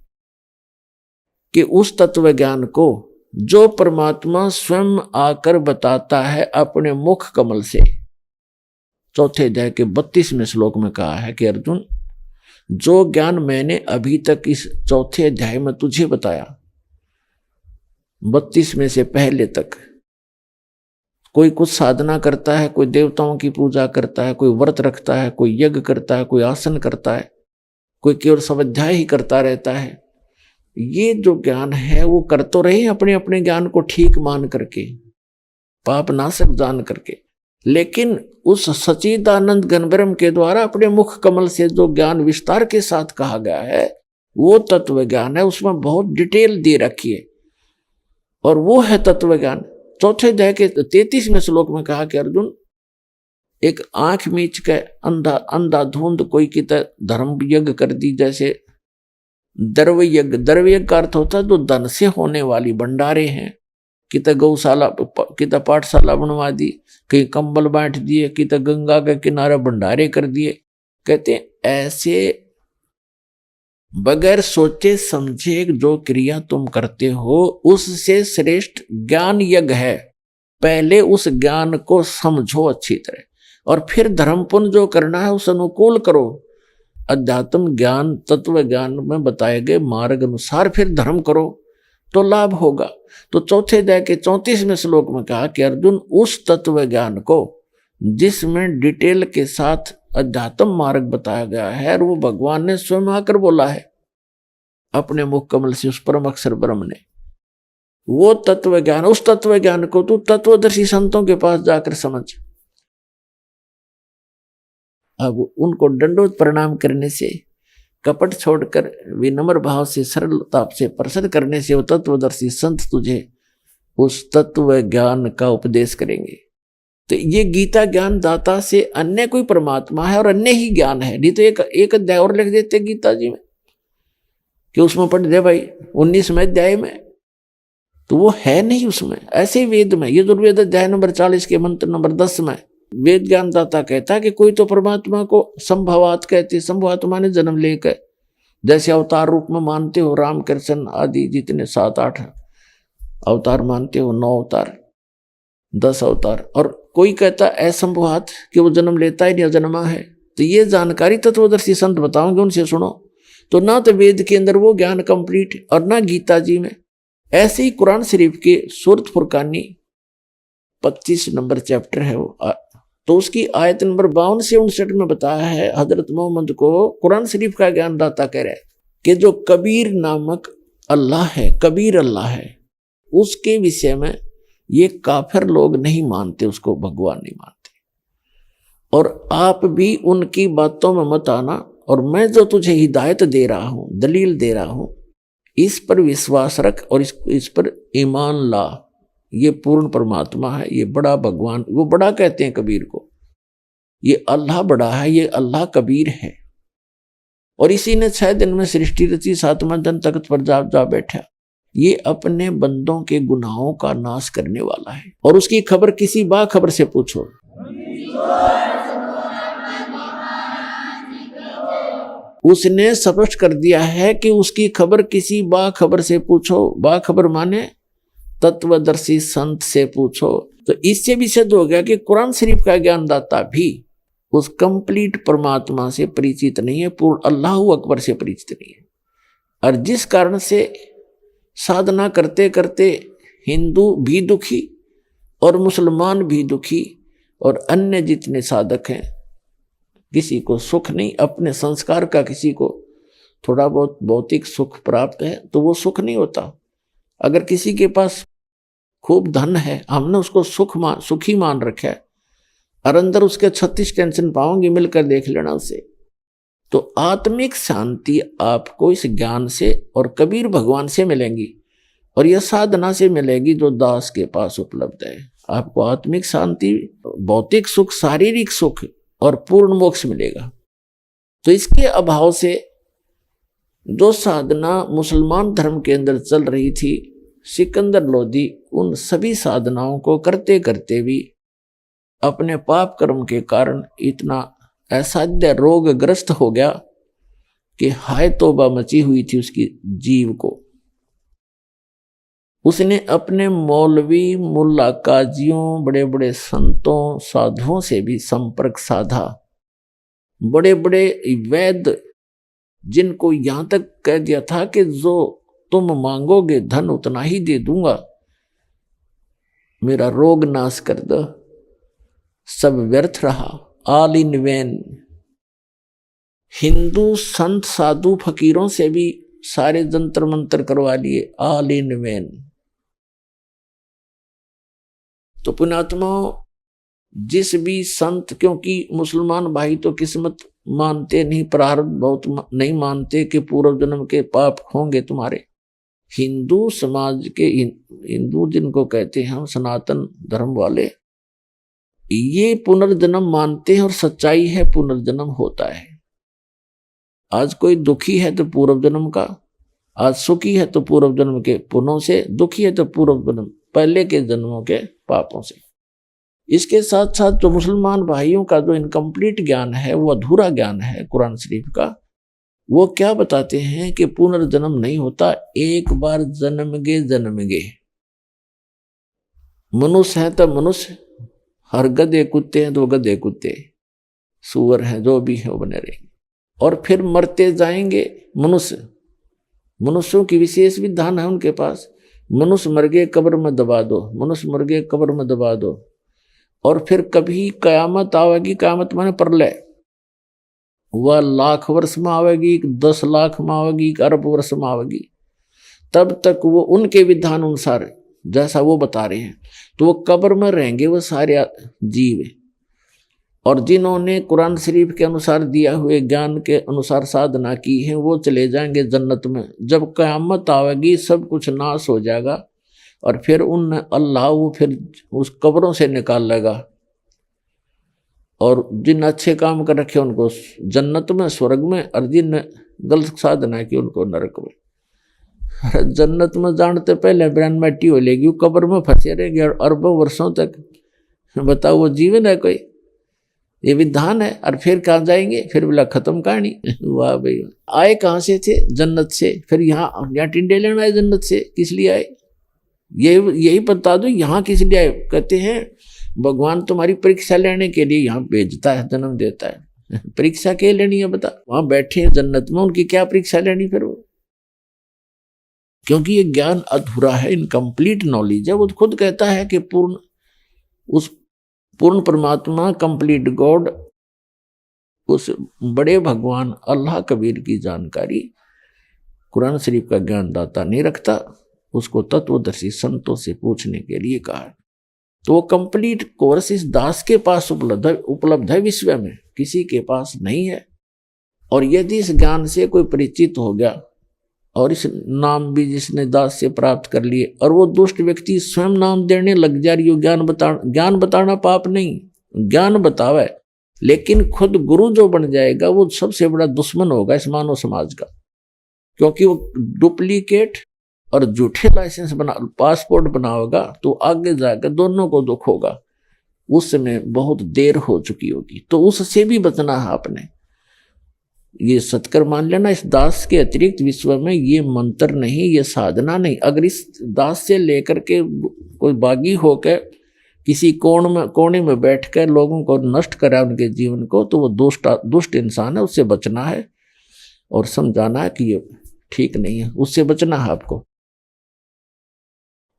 कि उस तत्व ज्ञान को जो परमात्मा स्वयं आकर बताता है अपने मुख कमल से। 4थे अध्याय के 32वें श्लोक में कहा है कि अर्जुन जो ज्ञान मैंने अभी तक इस 4थे अध्याय में तुझे बताया, 32 में से पहले तक, कोई कुछ साधना करता है, कोई देवताओं की पूजा करता है, कोई व्रत रखता है, कोई यज्ञ करता है, कोई आसन करता है, कोई केवल स्वाध्याय ही करता रहता है। ये जो ज्ञान है वो कर तो रहे अपने अपने ज्ञान को ठीक मान करके, पाप नाशक जान करके, लेकिन उस सच्चिदानंद घन ब्रह्म के द्वारा अपने मुख कमल से जो ज्ञान विस्तार के साथ कहा गया है वो तत्व ज्ञान है। उसमें बहुत डिटेल दे रखी है और वो है तत्व ज्ञान। 4थे अध्याय के 33वें श्लोक में कहा कि अर्जुन एक आंख मीच के अंधाधुंध कोई की धर्म यज्ञ कर दी, जैसे द्रव्य यज्ञ। द्रव्य यज्ञ का अर्थ होता है जो धन से होने वाली भंडारे हैं, कित गौशाला, कित पाठशाला बनवा दी, कहीं कंबल बांट दिए, कित गंगा के किनारे भंडारे कर दिए। कहते हैं ऐसे बगैर सोचे समझे जो क्रिया तुम करते हो उससे श्रेष्ठ ज्ञान यज्ञ है। पहले उस ज्ञान को समझो अच्छी तरह और फिर धर्म पुण्य जो करना है उस अनुकूल करो। अध्यात्म ज्ञान, तत्व ज्ञान में बताए गए मार्ग अनुसार फिर धर्म करो तो लाभ होगा। तो 4थे अध्याय के 34वें श्लोक में कहा कि अर्जुन उस तत्व ज्ञान को जिसमें डिटेल के साथ अध्यात्म मार्ग बताया गया है और वो भगवान ने स्वयं आकर बोला है अपने मुख कमल से, उस परम अक्षर ब्रह्म ने, वो तत्व ज्ञान, उस तत्व ज्ञान को तू तत्वदर्शी संतों के पास जाकर समझ। अब उनको दंडोत प्रणाम करने से, कपट छोड़कर विनम्र भाव से, सरलता से प्रसन्न करने से वो तत्वदर्शी संत तुझे उस तत्व ज्ञान का उपदेश करेंगे। तो ये गीता ज्ञान दाता से अन्य कोई परमात्मा है और अन्य ही ज्ञान है। नहीं तो एक अध्याय और लिख देते गीता जी में कि उसमें पढ़ दे भाई 19वें अध्याय में, तो वो है नहीं उसमें। ऐसे वेद में यजुर्वेद अध्याय नंबर 40 के मंत्र नंबर 10 में वेद ज्ञानदाता कहता है कि कोई तो परमात्मा को संभवात कहते, संभवात माने जन्म लेकर, जैसे अवतार रूप में मानते हो राम कृष्ण आदि जितने 7-8 अवतार मानते हो, 9 अवतार, 10 अवतार, और कोई कहता असंभवात कि वो जन्म लेता ही नहीं, अजन्मा है। तो ये जानकारी तत्वदर्शी संत बताओगे, उनसे सुनो। तो ना तो वेद के अंदर वो ज्ञान कंप्लीट और ना गीता जी में। ऐसे ही कुरान शरीफ के सूरत फुरकानी 25 नंबर चैप्टर है वो, तो उसकी आयत नंबर 52 से 59 में बताया है हजरत मोहम्मद को कुरान शरीफ का ज्ञान दाता कह रहे कि जो कबीर नामक अल्लाह है, कबीर अल्लाह है, उसके विषय में ये काफिर लोग नहीं मानते, उसको भगवान नहीं मानते। और आप भी उनकी बातों में मत आना, और मैं जो तुझे हिदायत दे रहा हूं, दलील दे रहा हूं, इस पर विश्वास रख और इस पर ईमान ला। ये पूर्ण परमात्मा है, ये बड़ा भगवान, वो बड़ा कहते हैं कबीर को, ये अल्लाह बड़ा है, ये अल्लाह कबीर है। और इसी ने 6 दिन में सृष्टि रची, 7वां दिन तख्त पर जा बैठा। ये अपने बंदों के गुनाहों का नाश करने वाला है। और उसकी खबर किसी बाखबर से पूछो। उसने स्पष्ट कर दिया है कि उसकी खबर किसी बाखबर से पूछो। बाखबर माने तत्वदर्शी संत से पूछो। तो इससे भी सिद्ध हो गया कि कुरान शरीफ का ज्ञानदाता भी उस कंप्लीट परमात्मा से परिचित नहीं है, पूर्ण अल्लाह अकबर से परिचित नहीं है। और जिस कारण से साधना करते करते हिंदू भी दुखी और मुसलमान भी दुखी और अन्य जितने साधक हैं, किसी को सुख नहीं, अपने संस्कार का किसी को थोड़ा बहुत भौतिक सुख प्राप्त है तो वो सुख नहीं होता। अगर किसी के पास खूब धन है, हमने उसको सुखी मान रखा है, और अंदर उसके 36 टेंशन पाओगे, मिलकर देख लेना उसे। तो आत्मिक शांति आपको इस ज्ञान से और कबीर भगवान से मिलेंगी, और यह साधना से मिलेगी जो दास के पास उपलब्ध है। आपको आत्मिक शांति, भौतिक सुख, शारीरिक सुख और पूर्ण मोक्ष मिलेगा। तो इसके अभाव से जो साधना मुसलमान धर्म के अंदर चल रही थी, सिकंदर लोदी उन सभी साधनाओं को करते करते भी अपने पाप कर्म के कारण इतना असाध्य रोगग्रस्त हो गया कि हाय तौबा मची हुई थी उसकी जीव को। उसने अपने मौलवी, मुल्ला, काजियों, बड़े बड़े संतों, साधुओं से भी संपर्क साधा। बड़े बड़े वैद्य, जिनको यहां तक कह दिया था कि जो तुम मांगोगे धन उतना ही दे दूंगा, मेरा रोग नाश कर दो, सब व्यर्थ रहा, ऑल इन वैन। हिंदू संत, साधु, फकीरों से भी सारे जंतर मंत्र करवा लिए, ऑल इन वैन। तो पुण्यात्माओं, जिस भी संत, क्योंकि मुसलमान भाई तो किस्मत मानते नहीं, प्रारब्ध बहुत नहीं मानते कि पूर्व जन्म के पाप होंगे तुम्हारे। हिंदू समाज के, हिंदू जिनको कहते हैं हम सनातन धर्म वाले, ये पुनर्जन्म मानते हैं और सच्चाई है, पुनर्जन्म होता है। आज कोई दुखी है तो पूर्व जन्म का, आज सुखी है तो पूर्व जन्म के पुण्यों से, दुखी है तो पूर्व जन्म पहले के जन्मों के पापों से। इसके साथ साथ जो मुसलमान भाइयों का जो इनकम्प्लीट ज्ञान है, वो अधूरा ज्ञान है कुरान शरीफ का, वो क्या बताते हैं कि पुनर्जन्म नहीं होता, एक बार जन्म गे। मनुष्य है तो मनुष्य, हर गधे कुत्ते हैं तो गधे कुत्ते, सुअर हैं, जो भी है वो बने रहेंगे, और फिर मरते जाएंगे मनुष्य। मनुष्यों की विशेष विधान है उनके पास, मनुष्य मर गए कब्र में दबा दो, मनुष्य मर गए कब्र में दबा दो। और फिर कभी कयामत आवेगी, कयामत माने प्रलय, वह लाख वर्ष में आवेगी, 10 लाख में आवेगी, अरब वर्ष में आवेगी, तब तक वो उनके विधान अनुसार जैसा वो बता रहे हैं तो वो कब्र में रहेंगे वो सारे जीव। और जिन्होंने कुरान शरीफ के अनुसार दिया हुए ज्ञान के अनुसार साधना की है, वो चले जाएंगे जन्नत में। जब कयामत आवेगी सब कुछ नाश हो जाएगा, और फिर उन अल्लाह वो फिर उस कब्रों से निकाल लेगा, और जिन अच्छे काम कर रखे उनको जन्नत में, स्वर्ग में, और जिन गलत साधना की उनको नरक में। जन्नत में जानते पहले ब्रैन मट्टी हो लेगी, कब्र में फंसे रहेंगे अरबों वर्षों तक। बताओ वो जीवन है कोई? ये विधान है। और फिर कहाँ जाएंगे? फिर बोला खत्म कहानी। वाह भाई, आए कहाँ से थे? जन्नत से। फिर यहाँ टिंडे लेना है जन्नत से, किस लिए आए? यही बता दो, यहाँ किस लिए आए? कहते हैं भगवान तुम्हारी परीक्षा लेने के लिए यहाँ भेजता है, जन्म देता है। परीक्षा क्या लेनी है बता? वहां बैठे हैं जन्नत में, उनकी क्या परीक्षा लेनी फिर वो? क्योंकि ये ज्ञान अधूरा है, इनकम्प्लीट नॉलेज है। वो खुद कहता है कि पूर्ण परमात्मा, कंप्लीट गॉड, उस बड़े भगवान अल्लाह कबीर की जानकारी कुरान शरीफ का ज्ञानदाता नहीं रखता, उसको तत्वदर्शी संतों से पूछने के लिए कहा। तो वो कंप्लीट कोर्स इस दास के पास उपलब्ध है, विश्व में किसी के पास नहीं है। और यदि इस ज्ञान से कोई परिचित हो गया और इस नाम भी जिसने दास से प्राप्त कर लिए, और वो दुष्ट व्यक्ति स्वयं नाम देने लग जा रही हो, ज्ञान बताना पाप नहीं, ज्ञान बतावे, लेकिन खुद गुरु जो बन जाएगा वो सबसे बड़ा दुश्मन होगा इस मानव समाज का। क्योंकि वो डुप्लीकेट और झूठे लाइसेंस पासपोर्ट बनाओगा तो आगे जाकर दोनों को दुख होगा। उस समय बहुत देर हो चुकी होगी। तो उससे भी बचना है आपने। ये सत्कर मान लेना, इस दास के अतिरिक्त विश्व में ये मंत्र नहीं, ये साधना नहीं। अगर इस दास से लेकर के कोई बागी होकर किसी कोने में बैठकर लोगों को नष्ट करा उनके जीवन को, तो वो दुष्ट इंसान है, उससे बचना है और समझाना है कि ये ठीक नहीं है, उससे बचना है आपको।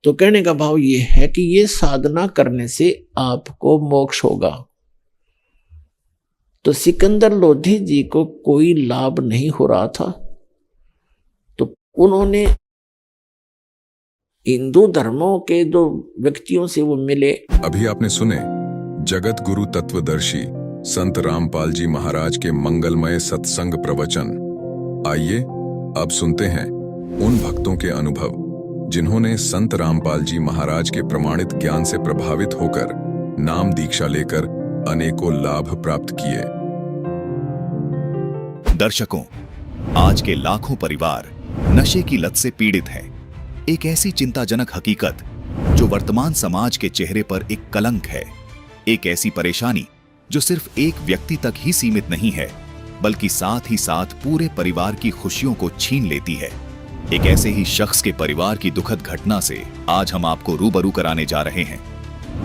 तो कहने का भाव ये है कि ये साधना करने से आपको मोक्ष होगा। तो सिकंदर लोधी जी को कोई लाभ नहीं हो रहा था, तो उन्होंने हिंदू धर्मों के जो व्यक्तियों से वो मिले। अभी आपने सुने जगत गुरु तत्वदर्शी संत रामपाल जी महाराज के मंगलमय सत्संग प्रवचन। आइए अब सुनते हैं उन भक्तों के अनुभव जिन्होंने संत रामपाल जी महाराज के प्रमाणित ज्ञान से प्रभावित होकर नाम दीक्षा लेकर अनेकों लाभ प्राप्त किए। दर्शकों, आज के लाखों परिवार नशे की लत से पीड़ित हैं। एक ऐसी चिंताजनक हकीकत जो वर्तमान समाज के चेहरे पर एक कलंक है। एक ऐसी परेशानी जो सिर्फ एक व्यक्ति तक ही सीमित नहीं है, बल्कि साथ ही साथ पूरे परिवार की खुशियों को छीन लेती है। एक ऐसे ही शख्स के परिवार की दुखद घटना से आज हम आपको रूबरू कराने जा रहे हैं।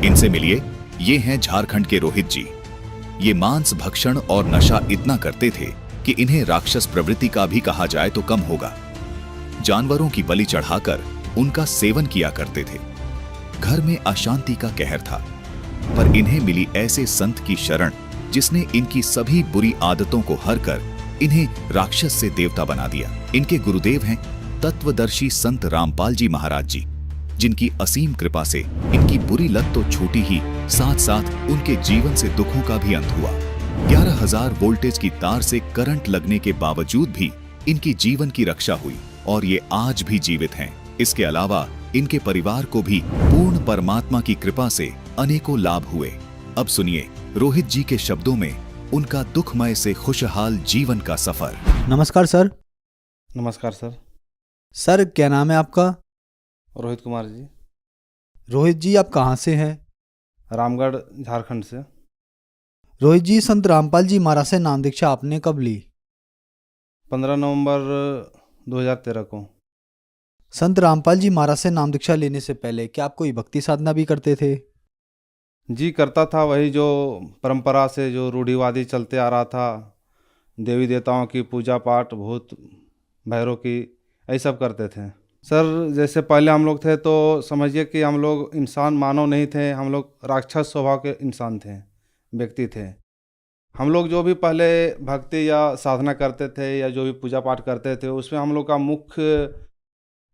इनसे मिलिए, ये हैं झारखंड के रोहित जी। ये मांस भक्षण और नशा इतना करते थे कि इन्हें राक्षस प्रवृत्ति का भी कहा जाए तो कम होगा। जानवरों की बलि चढ़ाकर उनका सेवन किया करते थे। घर में अशांति का कहर था, पर इन्हें मिली ऐसे संत की शरण जिसने इनकी सभी बुरी आदतों को हर कर इन्हें राक्षस से देवता बना दिया। इनके गुरुदेव हैं तत्वदर्शी संत रामपाल जी महाराज जी, जिनकी असीम कृपा से इनकी बुरी लत तो छूटी ही, साथ साथ उनके जीवन से दुखों का भी अंत हुआ। 11,000 वोल्टेज की तार से करंट लगने के बावजूद भी इनकी जीवन की रक्षा हुई और ये आज भी जीवित हैं। इसके अलावा इनके परिवार को भी पूर्ण परमात्मा की कृपा से अनेकों लाभ हुए। अब सुनिए रोहित जी के शब्दों में उनका दुखमय से खुशहाल जीवन का सफर। नमस्कार सर। नमस्कार सर। सर क्या नाम है आपका? रोहित कुमार जी। रोहित जी आप कहाँ से हैं? रामगढ़ झारखंड से। रोहित जी, संत रामपाल जी महाराज से नाम दीक्षा आपने कब ली? 15 नवंबर 2013 को। संत रामपाल जी महाराज से नाम दीक्षा लेने से पहले क्या आप कोई भक्ति साधना भी करते थे? जी करता था, वही जो परंपरा से जो रूढ़िवादी चलते आ रहा था, देवी देवताओं की पूजा पाठ, भूत भैरव की, यही सब करते थे सर। जैसे पहले हम लोग थे तो समझिए कि हम लोग इंसान मानव नहीं थे, हम लोग राक्षस स्वभाव के इंसान थे, व्यक्ति थे। हम लोग जो भी पहले भक्ति या साधना करते थे या जो भी पूजा पाठ करते थे, उसमें हम लोग का मुख्य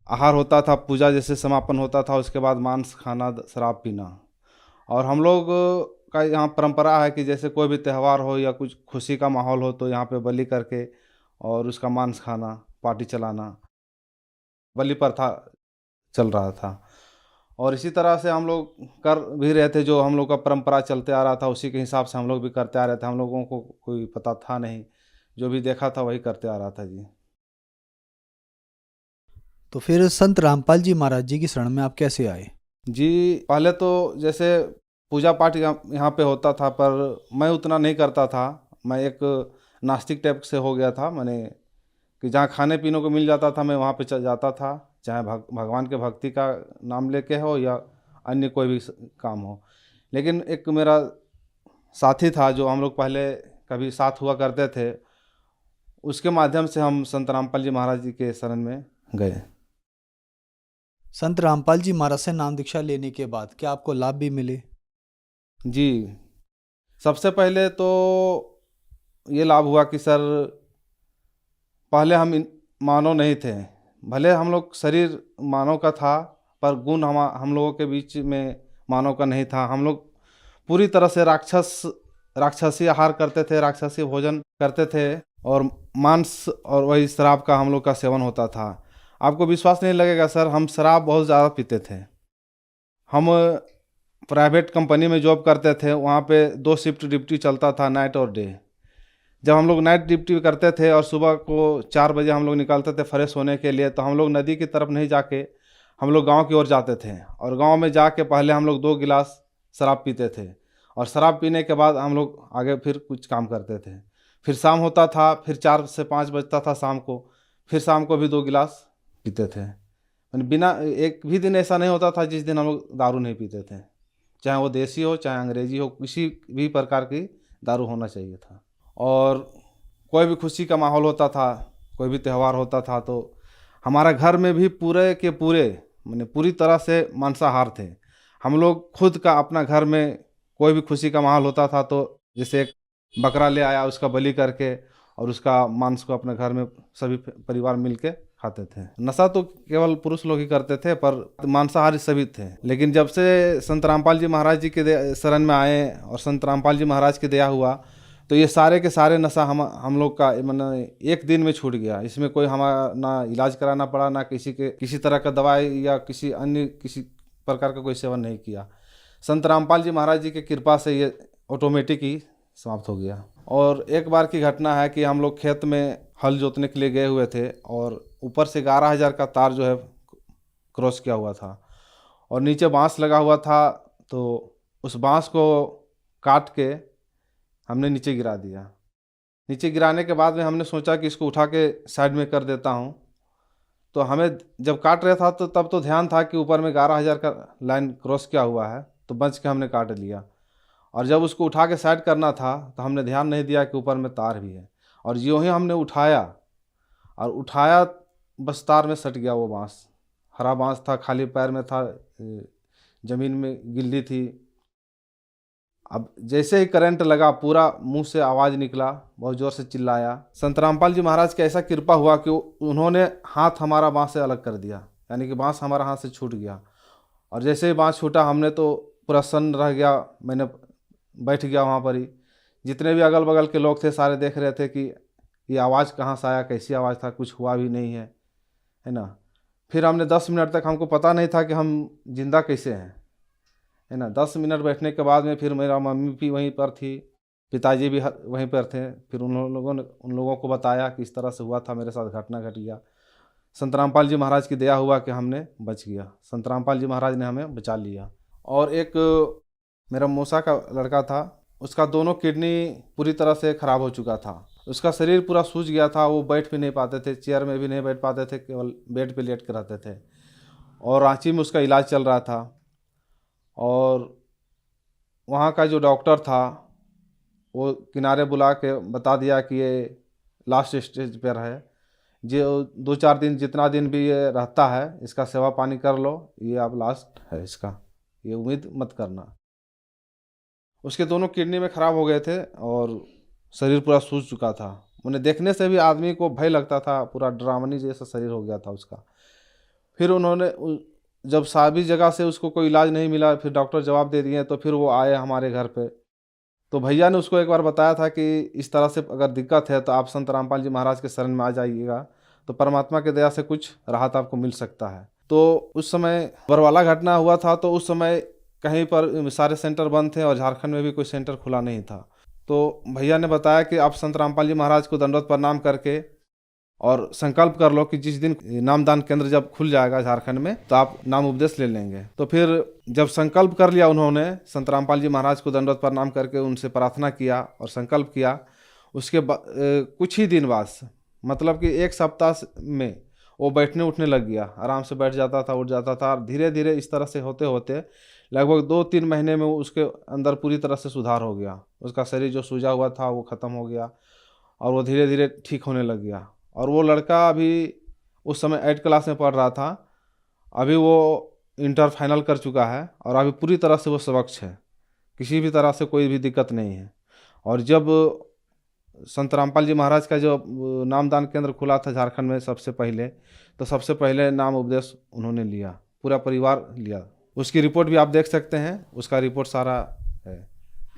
आहार होता था, पूजा जैसे समापन होता था उसके बाद मांस खाना, शराब पीना। और हम लोग का यहाँ परंपरा है कि जैसे कोई भी त्यौहार हो या कुछ खुशी का माहौल हो तो यहाँ पे बलि करके और उसका मांस खाना, पार्टी चलाना, बलि प्रथा चल रहा था। और इसी तरह से हम लोग कर भी रहे थे, जो हम लोग का परंपरा चलते आ रहा था उसी के हिसाब से हम लोग भी करते आ रहे थे। हम लोगों को कोई पता था नहीं, जो भी देखा था वही करते आ रहा था जी। तो फिर संत रामपाल जी महाराज जी की शरण में आप कैसे आए? जी पहले तो जैसे पूजा पाठ यहाँ पे होता था, पर मैं उतना नहीं करता था। मैं एक नास्तिक टाइप से हो गया था, मैंने कि जहाँ खाने पीने को मिल जाता था मैं वहाँ पे चल जाता था, चाहे भगवान के भक्ति का नाम लेके हो या अन्य कोई भी काम हो। लेकिन एक मेरा साथी था जो हम लोग पहले कभी साथ हुआ करते थे, उसके माध्यम से हम संत रामपाल जी महाराज जी के शरण में गए। संत रामपाल जी महाराज से नाम दीक्षा लेने के बाद क्या आपको लाभ भी मिले? जी सबसे पहले तो ये लाभ हुआ कि सर पहले हम मानव नहीं थे, भले हम लोग शरीर मानव का था पर गुण हम लोगों के बीच में मानव का नहीं था। हम लोग पूरी तरह से राक्षसी आहार करते थे, राक्षसी भोजन करते थे और मांस और वही शराब का हम लोग का सेवन होता था। आपको विश्वास नहीं लगेगा सर, हम शराब बहुत ज़्यादा पीते थे। हम प्राइवेट कंपनी में जॉब करते थे, वहाँ पे 2 शिफ्ट ड्यूटी चलता था, नाइट और डे। जब हम लोग नाइट ड्यूटी करते थे और सुबह को 4 बजे हम लोग निकलते थे फ्रेश होने के लिए, तो हम लोग नदी की तरफ नहीं जाके हम लोग गांव की ओर जाते थे और गांव में जाके पहले हम लोग 2 गिलास शराब पीते थे और शराब पीने के बाद हम लोग आगे फिर कुछ काम करते थे। फिर शाम होता था, फिर 4 से 5 बजता था शाम को, फिर शाम को भी 2 गिलास पीते थे। यानी बिना एक भी दिन ऐसा नहीं होता था जिस दिन हम लोग दारू नहीं पीते थे, चाहे वो देसी हो चाहे अंग्रेजी हो, किसी भी प्रकार की दारू होना चाहिए था। और कोई भी खुशी का माहौल होता था, कोई भी त्यौहार होता था, तो हमारा घर में भी पूरे के पूरे माने पूरी तरह से मांसाहार थे। हम लोग खुद का अपना घर में कोई भी खुशी का माहौल होता था तो जैसे एक बकरा ले आया, उसका बलि करके और उसका मांस को अपने घर में सभी परिवार मिल के खाते थे। नशा तो केवल पुरुष लोग ही करते थे, पर मांसाहारी सभी थे। लेकिन जब से संत रामपाल जी महाराज जी के शरण में आए और संत रामपाल जी महाराज की दया हुआ, तो ये सारे के सारे नशा हम लोग का मैंने एक दिन में छूट गया। इसमें कोई हमारा ना इलाज कराना पड़ा, ना किसी तरह का दवाई या किसी प्रकार का कोई सेवन नहीं किया। संत रामपाल जी महाराज जी की कृपा से ये ऑटोमेटिक ही समाप्त हो गया। और एक बार की घटना है कि हम लोग खेत में हल जोतने के लिए गए हुए थे और ऊपर से 11,000 का तार जो है क्रॉस किया हुआ था और नीचे बांस लगा हुआ था, तो उस बांस को काट के हमने नीचे गिरा दिया। नीचे गिराने के बाद में हमने सोचा कि इसको उठा के साइड में कर देता हूँ। तो हमें जब काट रहा था तो तब तो ध्यान था कि ऊपर में 11,000 का लाइन क्रॉस किया हुआ है, तो बच के हमने काट लिया। और जब उसको उठा के साइड करना था तो हमने ध्यान नहीं दिया कि ऊपर में तार भी है, और यूँ ही हमने उठाया बस तार में सट गया वो बाँस। हरा बाँस था, खाली पैर में था, ज़मीन में गिल्ली थी। अब जैसे ही करंट लगा, पूरा मुंह से आवाज़ निकला, बहुत ज़ोर से चिल्लाया। संत रामपाल जी महाराज की ऐसा कृपा हुआ कि उन्होंने हाथ हमारा बाँस से अलग कर दिया, यानी कि बाँस हमारा हाथ से छूट गया। और जैसे ही बाँस छूटा, हमने तो पूरा सन्न रह गया। मैंने बैठ गया वहाँ पर ही। जितने भी अगल बगल के लोग थे सारे देख रहे थे कि ये आवाज़ कहाँ से आया, कैसी आवाज़ था, कुछ हुआ भी नहीं है ना। फिर हमने 10 मिनट तक, हमको पता नहीं था कि हम जिंदा कैसे हैं, है ना। 10 मिनट बैठने के बाद में फिर मेरा मम्मी भी वहीं पर थी, पिताजी भी वहीं पर थे। फिर उन लोगों को बताया कि इस तरह से हुआ था, मेरे साथ घटना घट गया। संत रामपाल जी महाराज की दया हुआ कि हमने बच गया। संत रामपाल जी महाराज ने हमें बचा लिया। और एक मेरा मौसा का लड़का था, उसका दोनों किडनी पूरी तरह से ख़राब हो चुका था। उसका शरीर पूरा सूज गया था, वो बैठ भी नहीं पाते थे, चेयर में भी नहीं बैठ पाते थे, केवल बेड पे लेट कर रहते थे। और रांची में उसका इलाज चल रहा था। और वहाँ का जो डॉक्टर था वो किनारे बुला के बता दिया कि ये लास्ट स्टेज पर है, जो 2-4 दिन जितना दिन भी ये रहता है, इसका सेवा पानी कर लो, ये अब लास्ट है इसका, ये उम्मीद मत करना। उसके दोनों किडनी में ख़राब हो गए थे और शरीर पूरा सूज चुका था। उन्हें देखने से भी आदमी को भय लगता था, पूरा डरावनी जैसा शरीर हो गया था उसका। फिर उन्होंने जब सभी जगह से उसको कोई इलाज नहीं मिला, फिर डॉक्टर जवाब दे दिए, तो फिर वो आए हमारे घर पे। तो भैया ने उसको एक बार बताया था कि इस तरह से अगर दिक्कत है तो आप संत रामपाल जी महाराज के शरण में आ जाइएगा, तो परमात्मा के दया से कुछ राहत आपको मिल सकता है। तो उस समय बरवाला घटना हुआ था, तो उस समय कहीं पर सारे सेंटर बंद थे और झारखंड में भी कोई सेंटर खुला नहीं था। तो भैया ने बताया कि आप संत रामपाल जी महाराज को दंडवत प्रणाम करके और संकल्प कर लो कि जिस दिन नामदान केंद्र जब खुल जाएगा झारखंड में, तो आप नाम उपदेश ले लेंगे। तो फिर जब संकल्प कर लिया उन्होंने, संत रामपाल जी महाराज को दंडवत प्रणाम करके उनसे प्रार्थना किया और संकल्प किया, उसके कुछ ही दिन बाद, मतलब कि 1 सप्ताह में वो बैठने उठने लग गया। आराम से बैठ जाता था, उठ जाता था। धीरे धीरे इस तरह से होते होते लगभग 2-3 महीने में उसके अंदर पूरी तरह से सुधार हो गया। उसका शरीर जो सूजा हुआ था वो ख़त्म हो गया और वो धीरे धीरे ठीक होने लग गया। और वो लड़का अभी उस समय 8 क्लास में पढ़ रहा था, अभी वो इंटर फाइनल कर चुका है और अभी पूरी तरह से वो स्वच्छ है, किसी भी तरह से कोई भी दिक्कत नहीं है। और जब संत रामपाल जी महाराज का जो नामदान केंद्र खुला था झारखंड में सबसे पहले, तो सबसे पहले नाम उपदेश उन्होंने लिया, पूरा परिवार लिया। उसकी रिपोर्ट भी आप देख सकते हैं, उसका रिपोर्ट सारा है,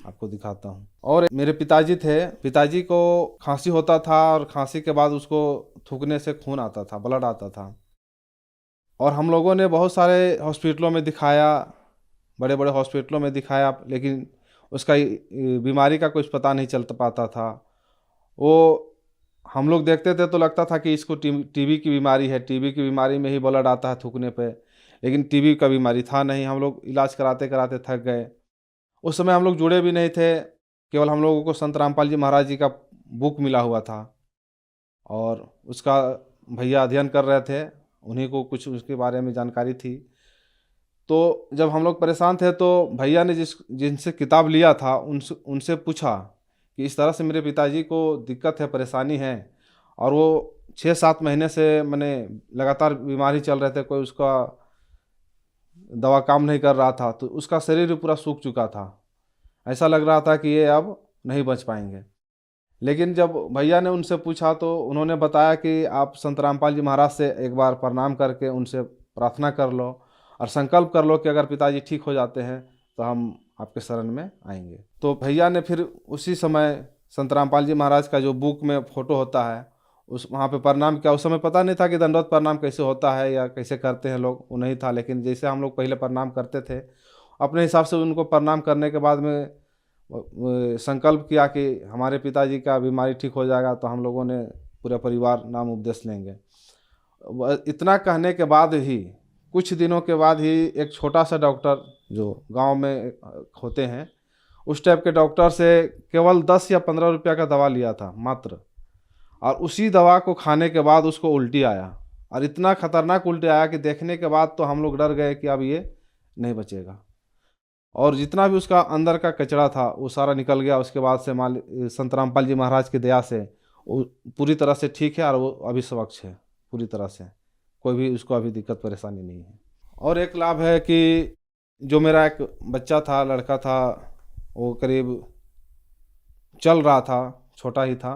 आपको दिखाता हूँ। और मेरे पिताजी थे, पिताजी को खांसी होता था और खांसी के बाद उसको थूकने से खून आता था, ब्लड आता था। और हम लोगों ने बहुत सारे हॉस्पिटलों में दिखाया, बड़े बड़े हॉस्पिटलों में दिखाया, लेकिन उसका बीमारी का कुछ पता नहीं चल पाता था। वो हम लोग देखते थे तो लगता था कि इसको टीबी की बीमारी है, टीबी की बीमारी में ही ब्लड आता है थूकने पे, लेकिन टीबी का बीमारी था नहीं। हम लोग इलाज कराते कराते थक गए। उस समय हम लोग जुड़े भी नहीं थे, केवल हम लोगों को संत रामपाल जी महाराज जी का बुक मिला हुआ था और उसका भैया अध्ययन कर रहे थे, उन्हीं को कुछ उसके बारे में जानकारी थी। तो जब हम लोग परेशान थे तो भैया ने जिनसे किताब लिया था उनसे पूछा कि इस तरह से मेरे पिताजी को दिक्कत है, परेशानी है, और वो 6-7 महीने से मैंने लगातार बीमारी चल रहे थे, कोई उसका दवा काम नहीं कर रहा था, तो उसका शरीर पूरा सूख चुका था। ऐसा लग रहा था कि ये अब नहीं बच पाएंगे। लेकिन जब भैया ने उनसे पूछा तो उन्होंने बताया कि आप संत रामपाल जी महाराज से एक बार प्रणाम करके उनसे प्रार्थना कर लो और संकल्प कर लो कि अगर पिताजी ठीक हो जाते हैं तो हम आपके शरण में आएंगे। तो भैया ने फिर उसी समय संत रामपाल जी महाराज का जो बुक में फ़ोटो होता है उस वहाँ पे प्रणाम किया। उस समय पता नहीं था कि दंडवत प्रणाम कैसे होता है या कैसे करते हैं लोग, वो नहीं था। लेकिन जैसे हम लोग पहले प्रणाम करते थे, अपने हिसाब से उनको प्रणाम करने के बाद में संकल्प किया कि हमारे पिताजी का बीमारी ठीक हो जाएगा तो हम लोगों ने पूरा परिवार नाम उपदेश लेंगे। इतना कहने के बाद ही कुछ दिनों के बाद ही एक छोटा सा डॉक्टर जो गांव में होते हैं, उस टाइप के डॉक्टर से केवल 10 या 15 रुपया का दवा लिया था मात्र, और उसी दवा को खाने के बाद उसको उल्टी आया, और इतना खतरनाक उल्टी आया कि देखने के बाद तो हम लोग डर गए कि अब ये नहीं बचेगा। और जितना भी उसका अंदर का कचरा था वो सारा निकल गया। उसके बाद से संत रामपाल जी महाराज की दया से वो पूरी तरह से ठीक है और वो अभी स्वच्छ है पूरी तरह से, कोई भी उसको अभी दिक्कत परेशानी नहीं है। और एक लाभ है कि जो मेरा एक बच्चा था, लड़का था, वो करीब चल रहा था, छोटा ही था,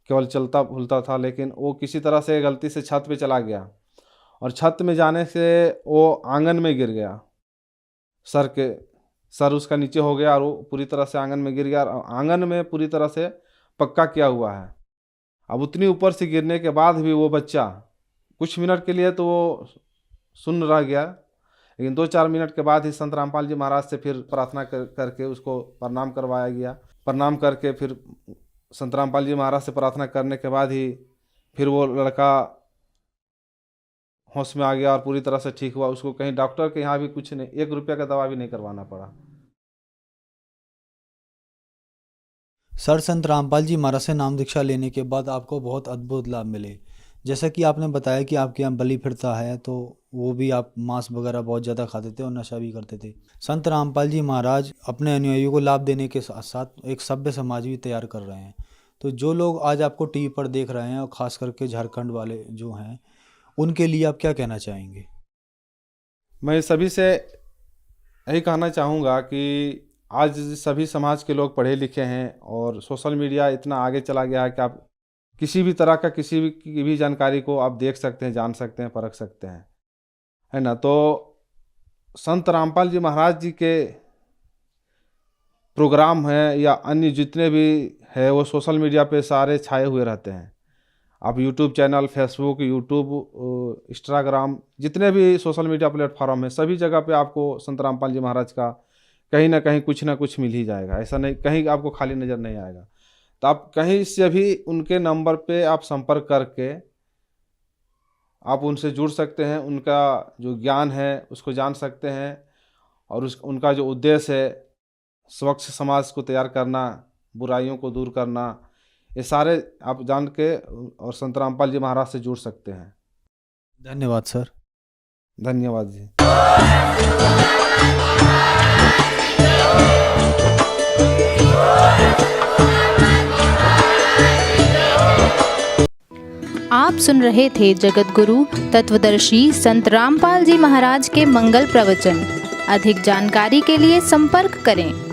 केवल चलता भूलता था, लेकिन वो किसी तरह से गलती से छत पे चला गया और छत में जाने से वो आंगन में गिर गया। सर उसका नीचे हो गया और वो पूरी तरह से आंगन में गिर गया। और आंगन में पूरी तरह से पक्का किया हुआ है। अब उतनी ऊपर से गिरने के बाद भी वो बच्चा कुछ मिनट के लिए तो वो सुन्न रह गया, लेकिन 2-4 मिनट के बाद ही संत रामपाल जी महाराज से फिर प्रार्थना करके उसको प्रणाम करवाया गया। प्रणाम करके फिर संत रामपाल जी महाराज से प्रार्थना करने के बाद ही फिर वो लड़का होश में आ गया और पूरी तरह से ठीक हुआ। उसको कहीं डॉक्टर के यहाँ भी कुछ नहीं, 1 रुपया का दवा भी नहीं करवाना पड़ा। सर, संत रामपाल जी महाराज से नाम दीक्षा लेने के बाद आपको बहुत अद्भुत लाभ मिले। जैसा कि आपने बताया कि आपके यहाँ बलि प्रथा है, तो वो भी आप मांस वगैरह बहुत ज़्यादा खाते थे और नशा भी करते थे। संत रामपाल जी महाराज अपने अनुयायियों को लाभ देने के साथ साथ एक सभ्य समाज भी तैयार कर रहे हैं। तो जो लोग आज आपको टीवी पर देख रहे हैं और ख़ास करके झारखंड वाले जो हैं, उनके लिए आप क्या कहना चाहेंगे? मैं सभी से यही कहना चाहूँगा कि आज सभी समाज के लोग पढ़े लिखे हैं और सोशल मीडिया इतना आगे चला गया है कि आप किसी भी तरह का किसी भी जानकारी को आप देख सकते हैं, जान सकते हैं, परख सकते हैं, है ना। तो संत रामपाल जी महाराज जी के प्रोग्राम हैं या अन्य जितने भी है वो सोशल मीडिया पे सारे छाए हुए रहते हैं। आप YouTube channel, Facebook, YouTube, Instagram, जितने भी सोशल मीडिया प्लेटफॉर्म है, सभी जगह पे आपको संत रामपाल जी महाराज का कहीं ना कुछ मिल ही जाएगा। ऐसा नहीं कहीं आपको खाली नज़र नहीं आएगा। तो आप कहीं से भी उनके नंबर पे आप संपर्क करके आप उनसे जुड़ सकते हैं, उनका जो ज्ञान है उसको जान सकते हैं, और उनका जो उद्देश्य है स्वच्छ समाज को तैयार करना, बुराइयों को दूर करना, ये सारे आप जान के और संत रामपाल जी महाराज से जुड़ सकते हैं। धन्यवाद सर। धन्यवाद जी। आप सुन रहे थे जगत गुरु तत्वदर्शी संत रामपाल जी महाराज के मंगल प्रवचन। अधिक जानकारी के लिए संपर्क करें।